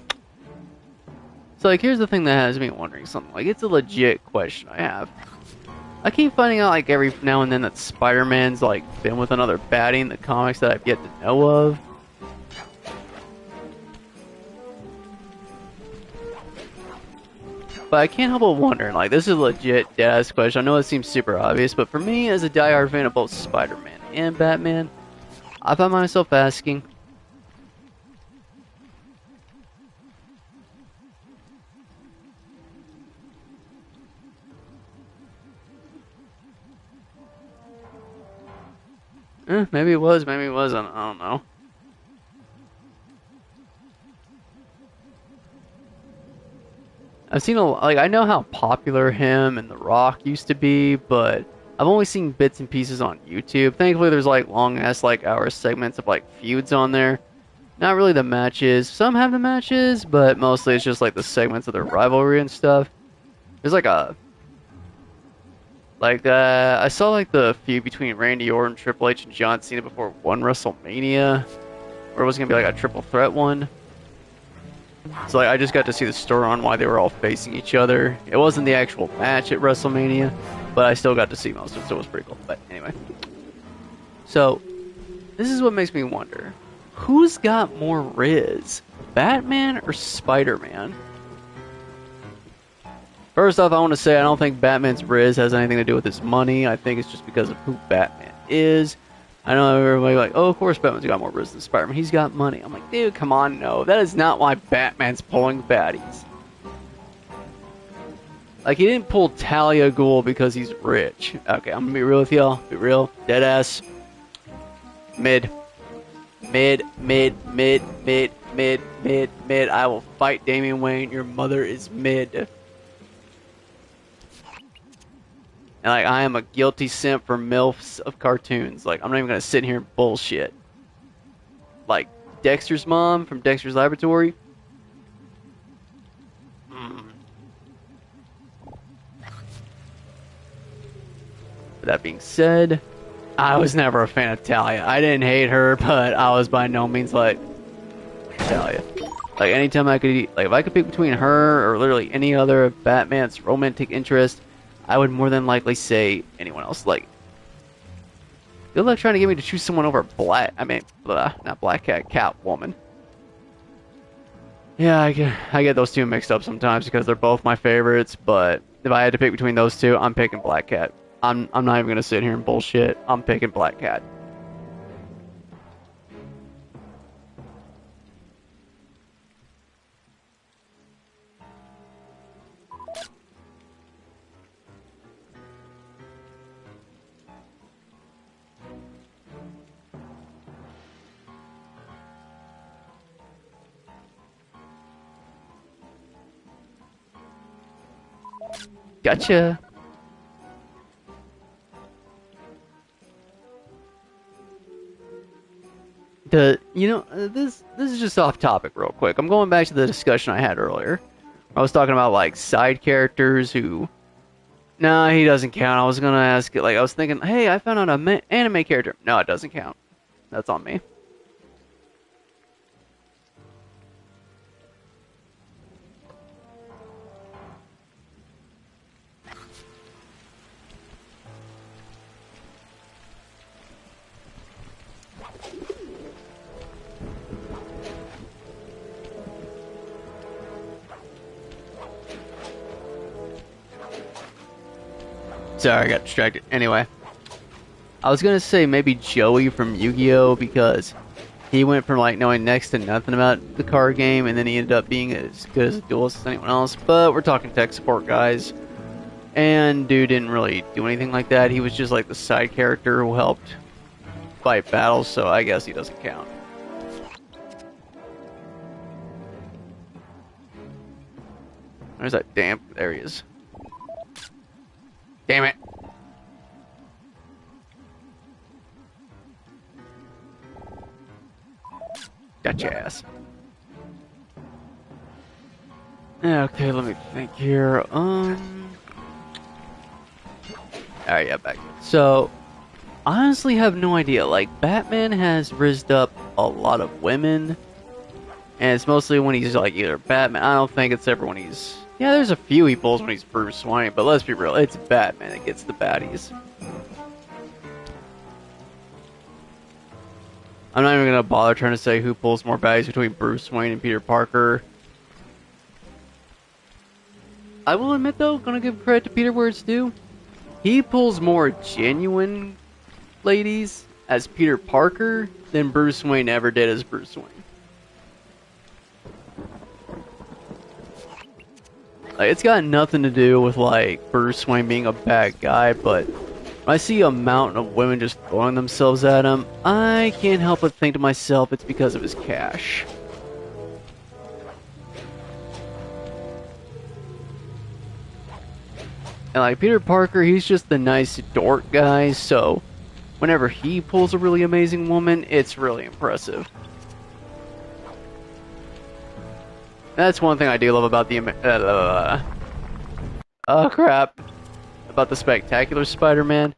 So, like, here's the thing that has me wondering something. Like, it's a legit question I have. I keep finding out, like, every now and then that Spider-Man's, like, been with another baddie in the comics that I've yet to know of. But I can't help but wondering, like, this is a legit deadass question. I know it seems super obvious, but for me, as a diehard fan of both Spider-Man and Batman, I find myself asking, Maybe it was, maybe it wasn't. I don't know. I've seen like I know how popular him and The Rock used to be, but I've only seen bits and pieces on YouTube. Thankfully, there's like long ass like hour segments of like feuds on there. Not really the matches. Some have the matches, but mostly it's just like the segments of their rivalry and stuff. There's like I saw like the feud between Randy Orton, Triple H, and John Cena before one WrestleMania, where it was gonna be like a triple threat one. So like, I just got to see the story on why they were all facing each other. It wasn't the actual match at WrestleMania, but I still got to see most of it, so it was pretty cool. But anyway, so this is what makes me wonder: who's got more Riz, Batman or Spider-Man? First off, I want to say I don't think Batman's Riz has anything to do with his money. I think it's just because of who Batman is. I know everybody like, oh, of course Batman's got more Riz than Spider-Man. He's got money. I'm like, dude, come on, no. That is not why Batman's pulling baddies. Like, he didn't pull Talia Ghul because he's rich. Okay, I'm gonna be real with y'all. Be real. Deadass. Mid. I will fight Damian Wayne. Your mother is mid. And like, I am a guilty simp for MILFs of cartoons. Like, I'm not even gonna sit here and bullshit. Like, Dexter's mom from Dexter's Laboratory. That being said, I was never a fan of Talia. I didn't hate her, but I was by no means like Talia. Like, anytime I could, like, if I could pick between her or literally any other of Batman's romantic interest, I would more than likely say anyone else. Like, good luck trying to get me to choose someone over not Black Cat, Catwoman. Yeah, I get those two mixed up sometimes because they're both my favorites, but if I had to pick between those two, I'm picking Black Cat. I'm not even gonna sit here and bullshit. I'm picking Black Cat. Gotcha. This is just off topic real quick. I'm going back to the discussion I had earlier. I was talking about like side characters who, nah, he doesn't count. I was gonna ask, like, I was thinking, hey, I found out an anime character. No, it doesn't count. That's on me. Sorry, I got distracted. Anyway, I was gonna say maybe Joey from Yu-Gi-Oh! Because he went from like knowing next to nothing about the card game, and then he ended up being as good as a duelist as anyone else. But we're talking tech support guys, and dude didn't really do anything like that. He was just like the side character who helped fight battles, so I guess he doesn't count. There's that damn. There he is. Damn it. Got your ass. Okay, let me think here. Alright, yeah, back. So, I honestly have no idea. Like, Batman has rizzed up a lot of women. And it's mostly when he's like either Batman. I don't think it's ever when he's... Yeah, there's a few he pulls when he's Bruce Wayne, but let's be real, it's Batman that gets the baddies. I'm not even gonna bother trying to say who pulls more baddies between Bruce Wayne and Peter Parker. I will admit though, gonna give credit to Peter where it's due. He pulls more genuine ladies as Peter Parker than Bruce Wayne ever did as Bruce Wayne. Like, it's got nothing to do with like Bruce Wayne being a bad guy, but When I see a mountain of women just throwing themselves at him, I can't help but think to myself it's because of his cash. And like Peter Parker, he's just the nice dork guy, so whenever he pulls a really amazing woman, it's really impressive. That's one thing I do love about the about the Spectacular Spider-Man.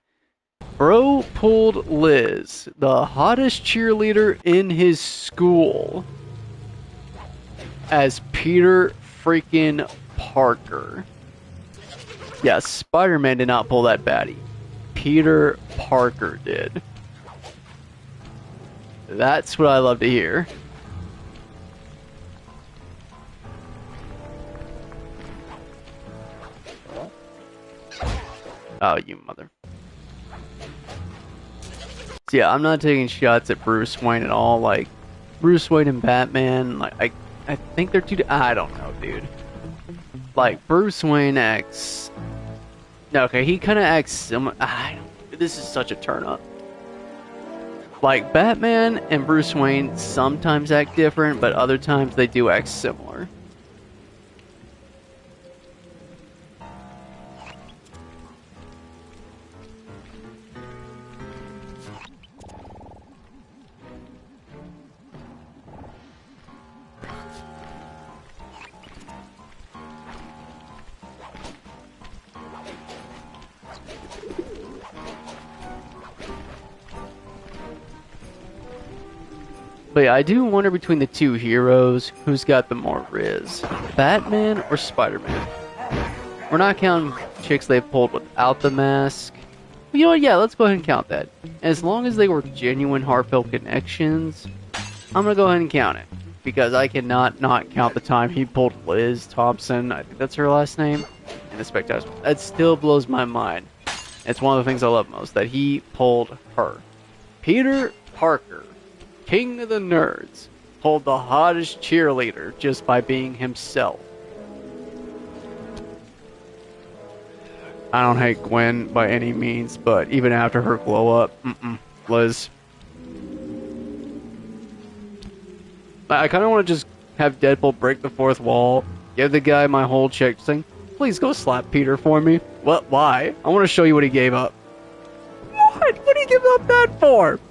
Bro pulled Liz, the hottest cheerleader in his school, as Peter freaking Parker. Yeah, Spider-Man did not pull that baddie. Peter Parker did. That's what I love to hear. Oh, you mother. So yeah, I'm not taking shots at Bruce Wayne at all. Like, Bruce Wayne and Batman, like, I think they're too... I don't know, dude. Like, Bruce Wayne acts... No, okay, he kind of acts similar... This is such a turn-up. Like, Batman and Bruce Wayne sometimes act different, but other times they do act similar. But yeah, I do wonder between the two heroes, who's got the more riz, Batman or Spider-Man? We're not counting chicks they pulled without the mask. You know what, yeah, let's go ahead and count that. As long as they were genuine heartfelt connections, I'm gonna go ahead and count it. Because I cannot not count the time he pulled Liz Thompson, I think that's her last name, in the Spectacular. That still blows my mind. It's one of the things I love most, that he pulled her. Peter Parker, King of the Nerds, pulled the hottest cheerleader just by being himself. I don't hate Gwen by any means, but even after her glow up, Liz. I kind of want to just have Deadpool break the fourth wall, give the guy my whole check, saying, please go slap Peter for me. What? Why? I want to show you what he gave up. What? What did he give up that for?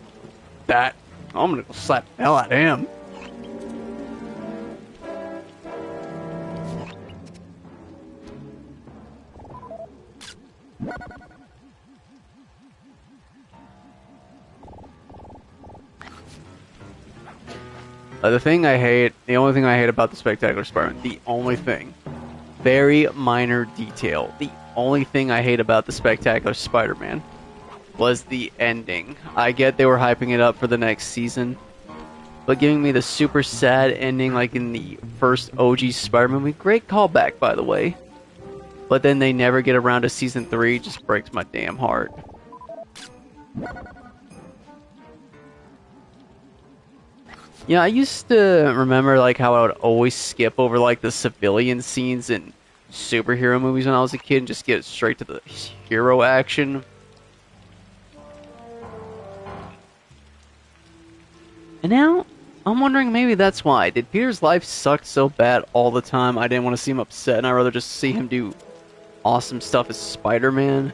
That. I'm gonna go slap the hell out of him. The only thing I hate about the Spectacular Spider-Man, the only thing, very minor detail, the only thing I hate about the Spectacular Spider-Man was the ending. I get they were hyping it up for the next season, but giving me the super sad ending like in the first OG Spider-Man movie, great callback by the way, but then they never get around to season 3, just breaks my damn heart. Yeah, I used to remember like how I would always skip over like the civilian scenes in superhero movies when I was a kid and just get straight to the hero action. And now, I'm wondering maybe that's why. Did Peter's life suck so bad all the time I didn't want to see him upset and I'd rather just see him do awesome stuff as Spider-Man?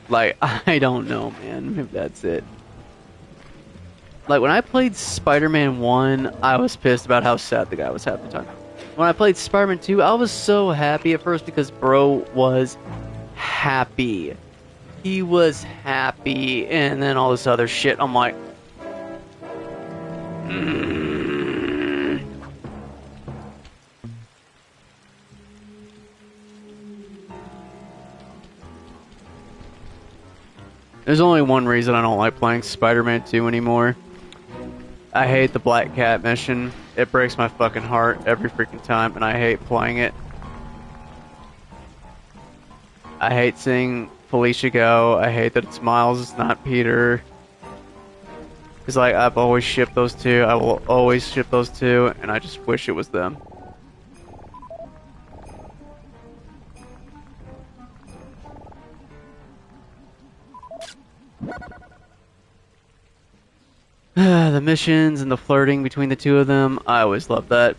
Like, I don't know, man, if that's it. Like, when I played Spider-Man 1, I was pissed about how sad the guy was half the time. When I played Spider-Man 2, I was so happy at first because bro was happy. He was happy, and then all this other shit, I'm like... There's only one reason I don't like playing Spider-Man 2 anymore. I hate the Black Cat mission. It breaks my fucking heart every freaking time, and I hate playing it. I hate seeing Felicia go. I hate that it's Miles, it's not Peter. Because like I've always shipped those two. I will always ship those two, and I just wish it was them. The missions and the flirting between the two of them, I always loved that.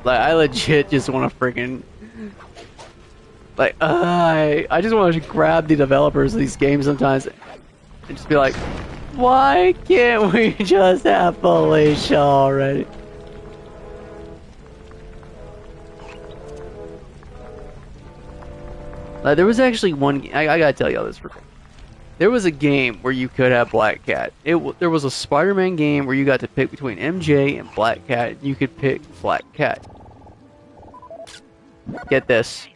Like, I legit just want to freaking... Like, I just want to grab the developers of these games sometimes and just be like, why can't we just have Felicia already? Like, there was actually one... I gotta tell y'all this real quick. There was a game where you could have Black Cat. There was a Spider-Man game where you got to pick between MJ and Black Cat. You could pick Black Cat. Get this.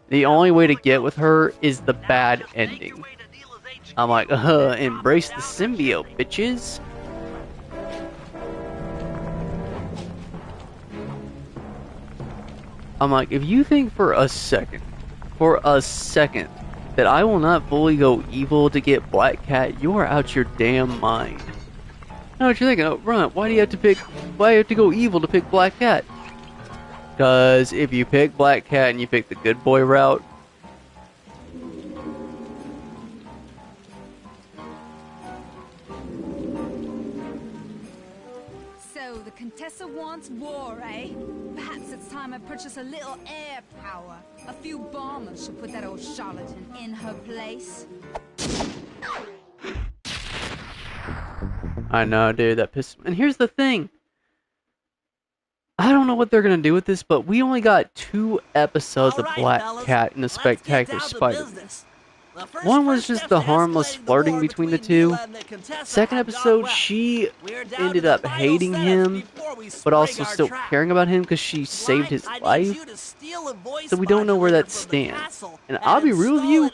The only way to get with her is the bad ending. I'm like, embrace the symbiote, bitches. I'm like, if you think for a second, that I will not fully go evil to get Black Cat, you are out your damn mind. Now what you're thinking, oh, Runt, why do you have to go evil to pick Black Cat? Because if you pick Black Cat and you pick the good boy route, So the Contessa wants war, eh? Perhaps it's time I purchase a little air power. A few bombers should put that old charlatan in her place. I know, dude, that pissed me. And here's the thing. I don't know what they're gonna do with this, but we only got 2 episodes of Black Cat in the Spectacular Spider-Man. One was just the harmless flirting between the two. Second episode, she ended up hating him, but also still caring about him because she saved his life. So we don't know where that stands. And I'll be real with you,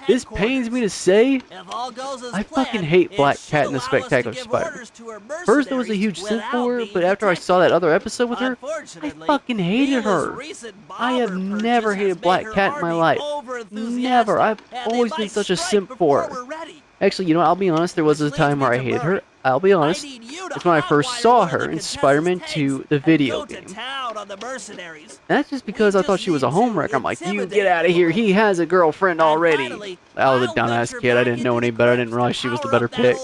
this pains me to say, I fucking hate Black Cat in the Spectacular Spider-Man. First I was a huge simp for her, but after I saw that other episode with her, I fucking hated her. I have never hated Black Cat in my life. Never. I've always been such a simp for her. Actually, you know what, I'll be honest, there was a time where I hated her. I'll be honest, it's when I first saw her in Spider-Man 2, the video game. That's just because I thought she was a homewrecker. I'm like, you get out of here, he has a girlfriend already. I was a dumbass kid, I didn't know any better, I didn't realize she was the better pick.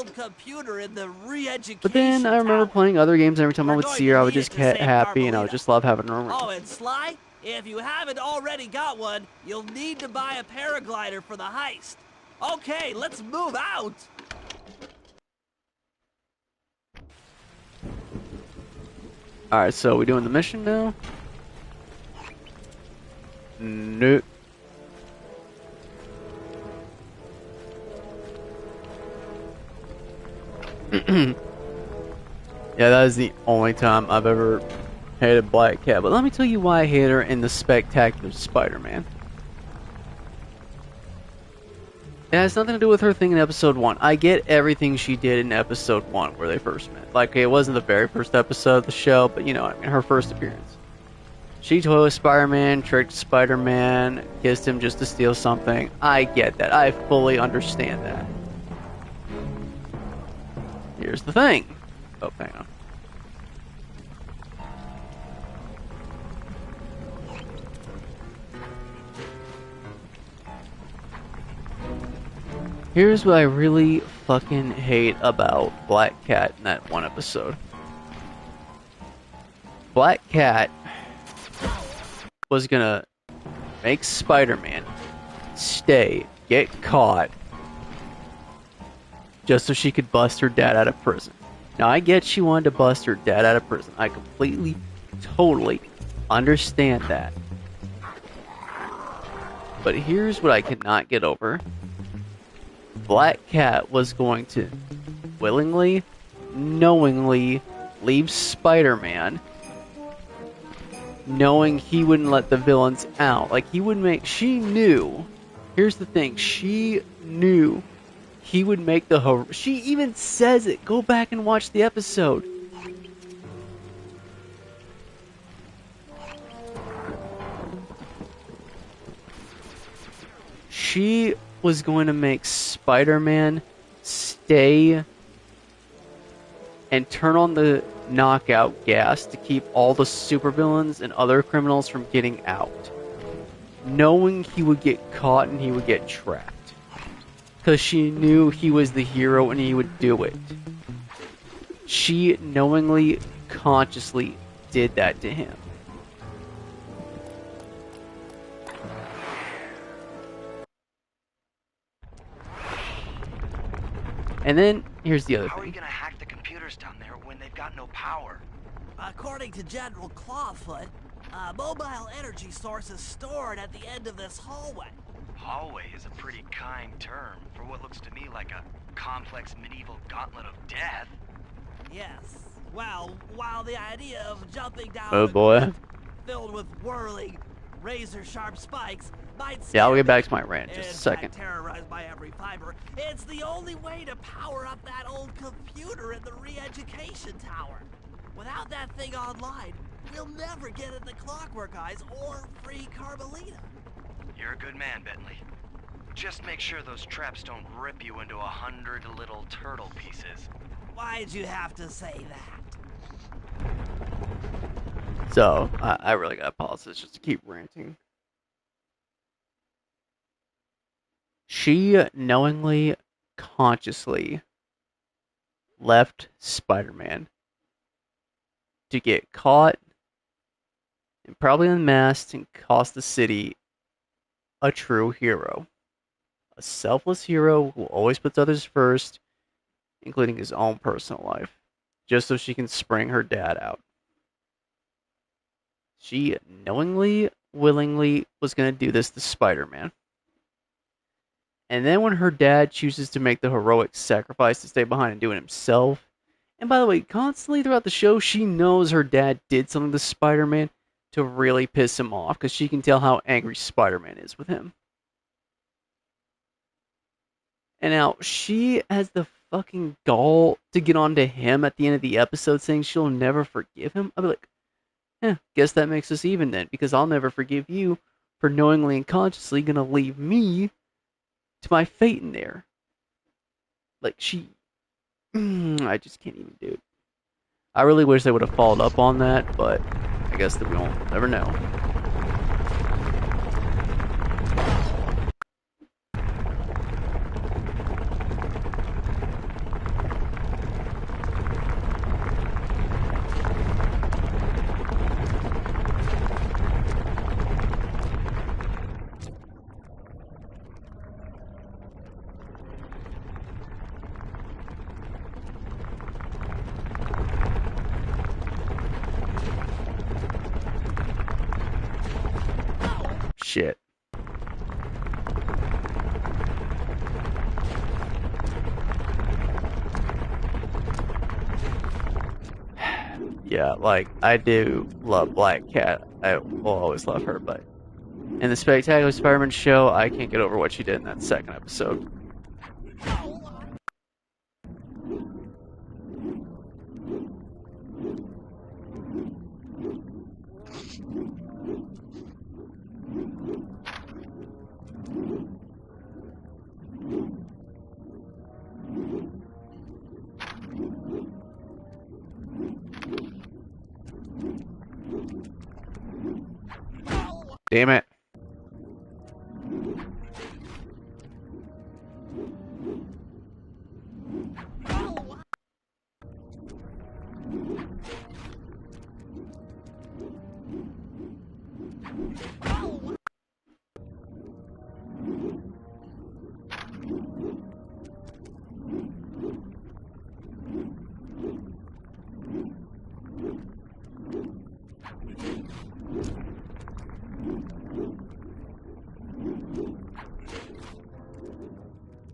But then I remember playing other games, and every time I would see her, I would just get happy, and I would just love having her around. Oh, and Sly, if you haven't already got one, you'll need to buy a paraglider for the heist. Okay, let's move out! Alright, so we doing the mission now? Nope. Yeah, that is the only time I've ever hated Black Cat. But let me tell you why I hate her in the Spectacular Spider-Man. It has nothing to do with her thing in episode 1. I get everything she did in episode 1 where they first met. Like, it wasn't the very first episode of the show, but you know, I mean, her first appearance. She toyed with Spider-Man, tricked Spider-Man, kissed him just to steal something. I get that. I fully understand that. Here's the thing. Oh, hang on. Here's what I really fucking hate about Black Cat in that one episode. Black Cat was gonna make Spider-Man stay, get caught, just so she could bust her dad out of prison. Now, I get she wanted to bust her dad out of prison. I completely, totally understand that. But here's what I cannot get over. Black Cat was going to willingly, knowingly leave Spider-Man, knowing he wouldn't let the villains out. Like, he would make... She knew... Here's the thing. She knew he would make the... She even says it. Go back and watch the episode. She was going to make Spider-Man stay and turn on the knockout gas to keep all the supervillains and other criminals from getting out, knowing he would get caught and he would get trapped. Because she knew he was the hero and he would do it. She knowingly, consciously did that to him. And then, here's the other How are you thing. gonna hack the computers down there when they've got no power? According to General Clawfoot, a mobile energy source is stored at the end of this hallway. Hallway is a pretty kind term for what looks to me like a complex medieval gauntlet of death. Yes. Well, while the idea of jumping down Oh a boy. crypt filled with whirling, razor-sharp spikes might Yeah, I'll scare get back me, to my rant in just a in second. fact, terrorized by every fiber, it's the only way to power up that old computer in the re-education tower. Without that thing online, we'll never get at the Clockwork Eyes or free Carmelita. You're a good man, Bentley. Just make sure those traps don't rip you into 100 little turtle pieces. Why'd you have to say that? So, I really gotta pause this just to keep ranting. She knowingly, consciously left Spider-Man to get caught and probably unmasked and cost the city a true hero. A selfless hero who always puts others first, including his own personal life, just so she can spring her dad out. She knowingly, willingly was going to do this to Spider-Man. And then when her dad chooses to make the heroic sacrifice to stay behind and do it himself, and by the way, constantly throughout the show, she knows her dad did something to Spider-Man to really piss him off, because she can tell how angry Spider-Man is with him. And now, she has the fucking gall to get onto him at the end of the episode saying she'll never forgive him. I'll be like, guess that makes us even then, because I'll never forgive you for knowingly and consciously gonna leave me to my fate in there. Like, she... I just can't even do it. I really wish they would have followed up on that, but I guess that we won't ever know. Shit. Yeah, like, I do love Black Cat. I will always love her, but in the Spectacular Spider-Man show, I can't get over what she did in that second episode. Damn it.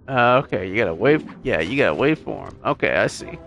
Okay, you gotta wait. Yeah, you gotta wait for him. Okay, I see.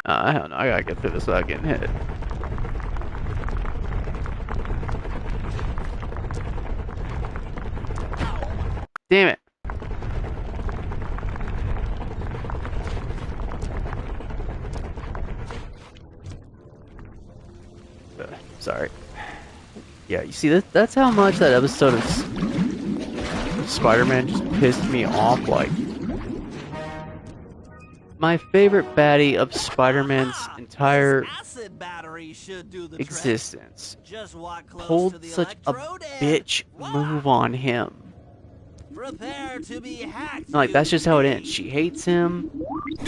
I don't know. I gotta get through this without getting hit. Damn it. Sorry. Yeah, you see, that's how much that episode of Spider-Man just pissed me off. Like, my favorite baddie of Spider-Man's entire This acid battery should do the existence trick. Just walk close to pulled the such a electrode and bitch voila! move on him. Prepare to be hacked. Like, that's you just how it be. ends. She hates him,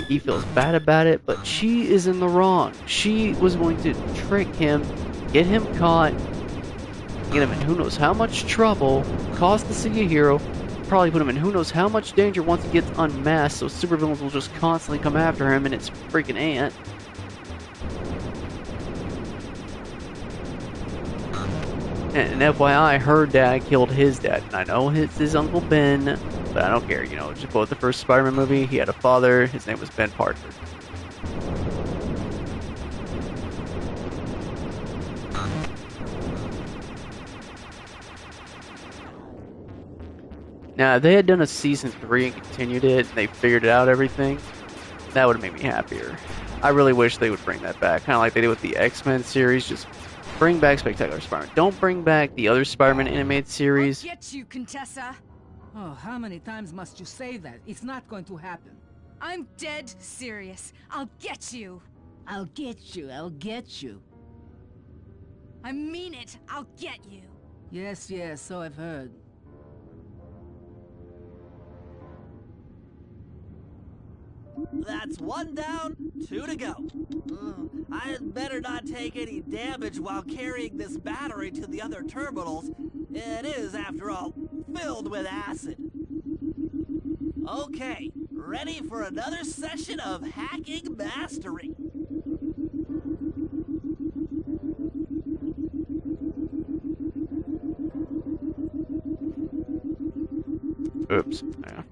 he feels bad about it, but she is in the wrong. She was going to trick him, get him caught, get him in who knows how much trouble, cost the city a hero, probably put him in who knows how much danger once he gets unmasked, so supervillains will just constantly come after him and it's freaking Aunt. And FYI, her dad killed his dad. And I know it's his Uncle Ben, but I don't care. You know, just quote the first Spider-Man movie. He had a father. His name was Ben Parker. Now, if they had done a season 3 and continued it, and they figured out everything, that would have made me happier. I really wish they would bring that back, kind of like they did with the X-Men series. Just bring back Spectacular Spider-Man. Don't bring back the other Spider-Man animated series. I'll get you, Contessa. Oh, how many times must you say that? It's not going to happen. I'm dead serious. I'll get you. I'll get you. I'll get you. I mean it. I'll get you. Yes, yes, so I've heard. That's 1 down, 2 to go. I had better not take any damage while carrying this battery to the other terminals. It is, after all, filled with acid. Okay, ready for another session of hacking mastery. Oops. Yeah.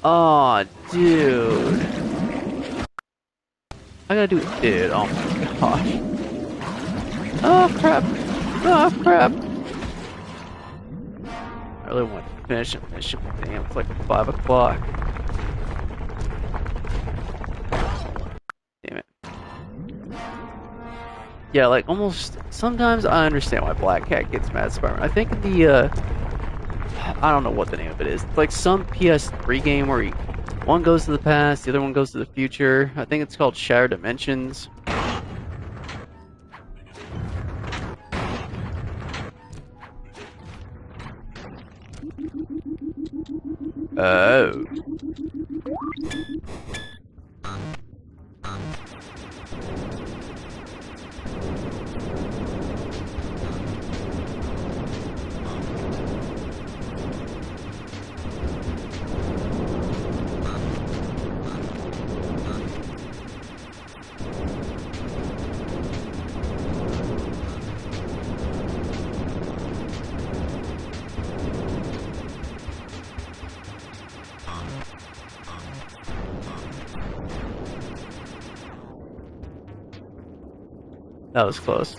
Aw, dude. I gotta do it, dude. Oh my gosh. Oh crap. Oh crap. I really want to finish the mission, but damn, it's like 5 o'clock. Damn it. Yeah, like almost, sometimes I understand why Black Cat gets mad at Spider-Man. I think the, I don't know what the name of it is. It's like some PS3 game where one goes to the past, the other one goes to the future. I think it's called Shattered Dimensions. Oh. That was close.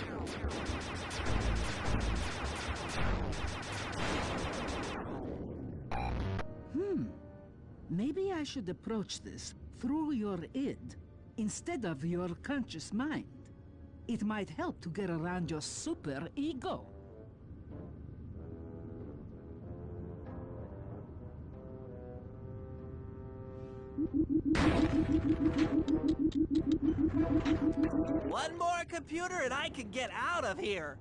Maybe I should approach this through your id instead of your conscious mind. It might help to get around your super ego. One more computer and I can get out of here.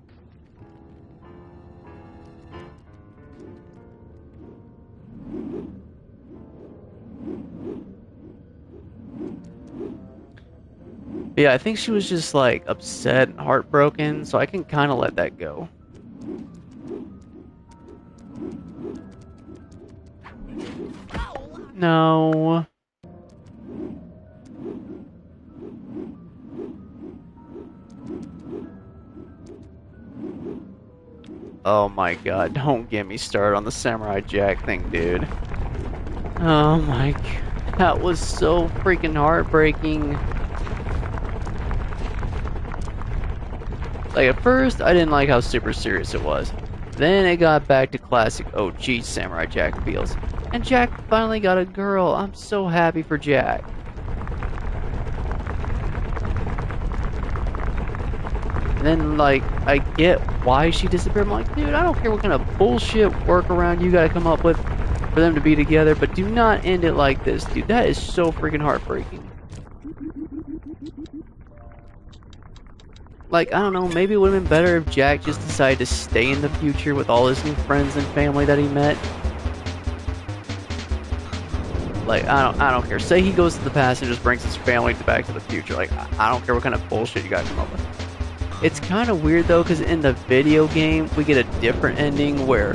Yeah, I think she was just like upset and heartbroken, so I can kind of let that go. No. Oh my god, don't get me started on the Samurai Jack thing, dude. Oh my god, that was so freaking heartbreaking. Like, at first, I didn't like how super serious it was. Then it got back to classic OG Samurai Jack feels. And Jack finally got a girl. I'm so happy for Jack. And then, like, I get why she disappeared. I'm like, dude, I don't care what kind of bullshit workaround you gotta come up with for them to be together, but do not end it like this, dude. That is so freaking heartbreaking. Like, I don't know, maybe it would have been better if Jack just decided to stay in the future with all his new friends and family that he met. Like, I don't care. Say he goes to the past and just brings his family back to the future. Like, I don't care what kind of bullshit you gotta come up with. It's kind of weird, though, because in the video game, we get a different ending where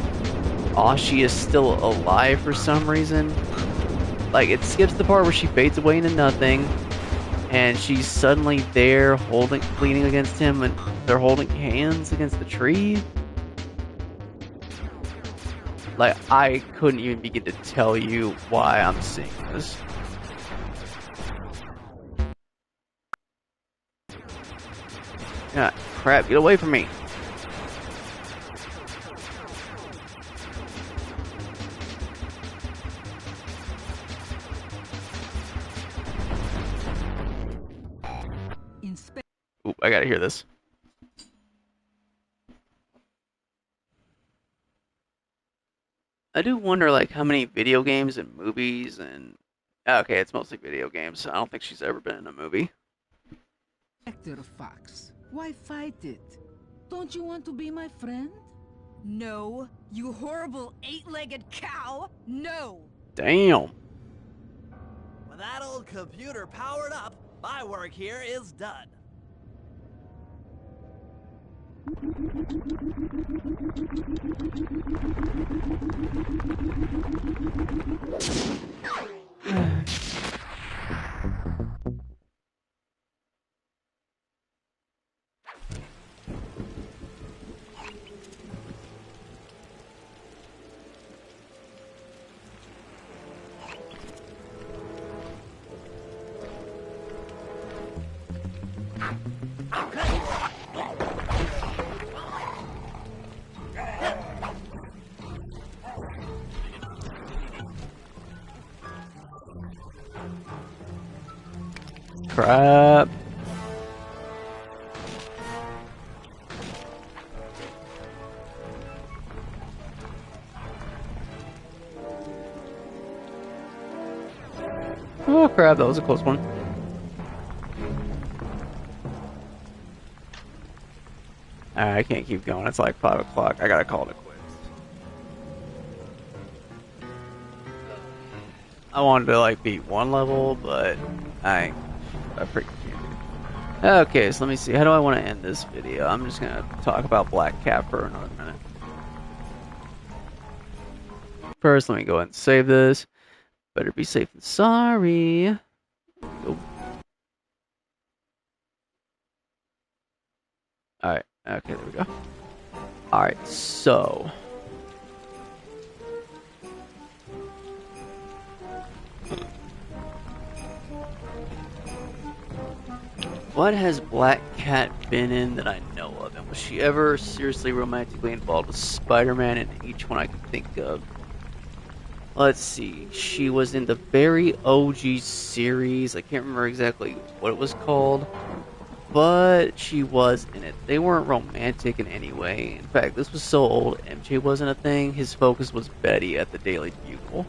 Ashi is still alive for some reason. Like, it skips the part where she fades away into nothing, and she's suddenly there, leaning against him, and they're holding hands against the tree. Like, I couldn't even begin to tell you why I'm seeing this. Ah, crap, get away from me. Ooh, I gotta hear this. I do wonder, like, how many video games and movies and... Okay, it's mostly video games. I don't think she's ever been in a movie. Hector Fox, why fight it? Don't you want to be my friend? No, you horrible eight-legged cow! No! Damn. With that old computer powered up, my work here is done. Crap. Oh crap, that was a close one. I can't keep going, it's like 5 o'clock. I gotta call it quits. I wanted to like beat one level, but I freaking can't. Okay, so let me see. How do I want to end this video? I'm just gonna talk about Black Cat for another minute. First, let me go ahead and save this. Better be safe than sorry. Oh. Alright, okay, there we go. Alright, so... what has Black Cat been in that I know of? And was she ever seriously romantically involved with Spider-Man in each one I can think of? Let's see. She was in the very OG series. I can't remember exactly what it was called. But she was in it. They weren't romantic in any way. In fact, this was so old, MJ wasn't a thing. His focus was Betty at the Daily Bugle.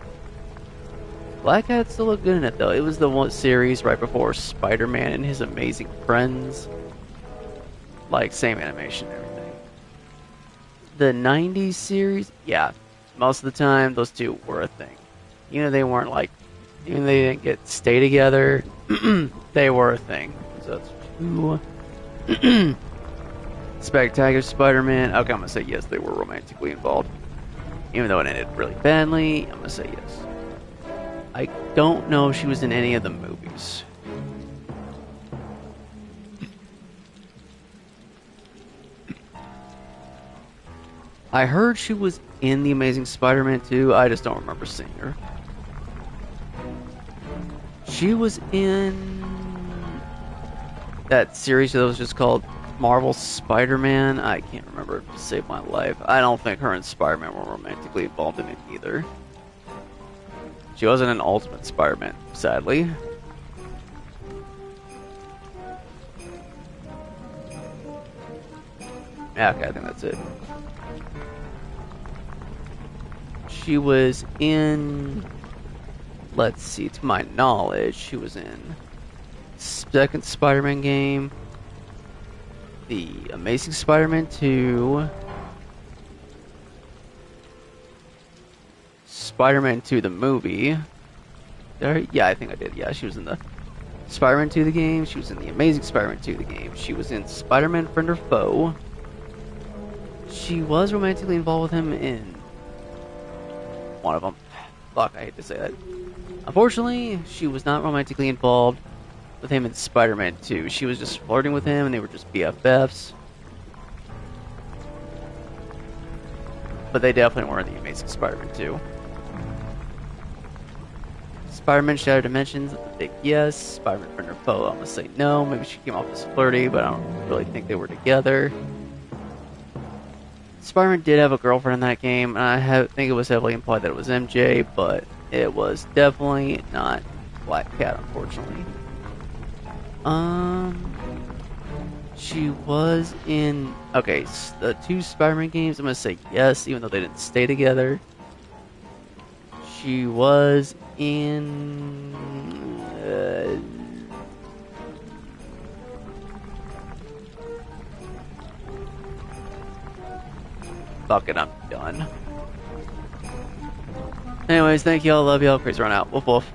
Black Cat still looked good in it, though. It was the one series right before Spider-Man and His Amazing Friends. Like, same animation and everything. The 90s series? Yeah. Most of the time, those two were a thing. You know, they weren't like... even though they didn't stay together, they were a thing. So it's two... Spectacular Spider-Man. Okay, I'm gonna say yes, they were romantically involved. Even though it ended really badly, I'm gonna say yes. I don't know if she was in any of the movies. I heard she was in The Amazing Spider-Man 2. I just don't remember seeing her. She was in that series that was just called Marvel Spider-Man. I can't remember to save my life. I don't think her and Spider-Man were romantically involved in it either. She wasn't an Ultimate Spider-Man, sadly. Yeah, okay, I think that's it. She was in... Let's see, to my knowledge, she was in second Spider-Man game, The Amazing Spider-Man 2, Spider-Man 2 the movie. Yeah, I think I did. Yeah, she was in the Spider-Man 2 the game, she was in The Amazing Spider-Man 2 the game, she was in Spider-Man Friend or Foe. She was romantically involved with him in one of them. Fuck, I hate to say that. Unfortunately, she was not romantically involved with him in Spider-Man 2. She was just flirting with him and they were just BFFs. But they definitely were in The Amazing Spider-Man 2. Spider-Man Shattered Dimensions, a big yes. Spider-Man Friend or Foe, I'm gonna say no. Maybe she came off as flirty, but I don't really think they were together. Spider-Man did have a girlfriend in that game, and I think it was heavily implied that it was MJ, but it was definitely not Black Cat, unfortunately. She was in... Okay, the two Spider-Man games, I'm gonna say yes, even though they didn't stay together. She was in... Fuck it, I'm done. Anyways, thank y'all, love y'all, CrazyRunt out. Woof woof.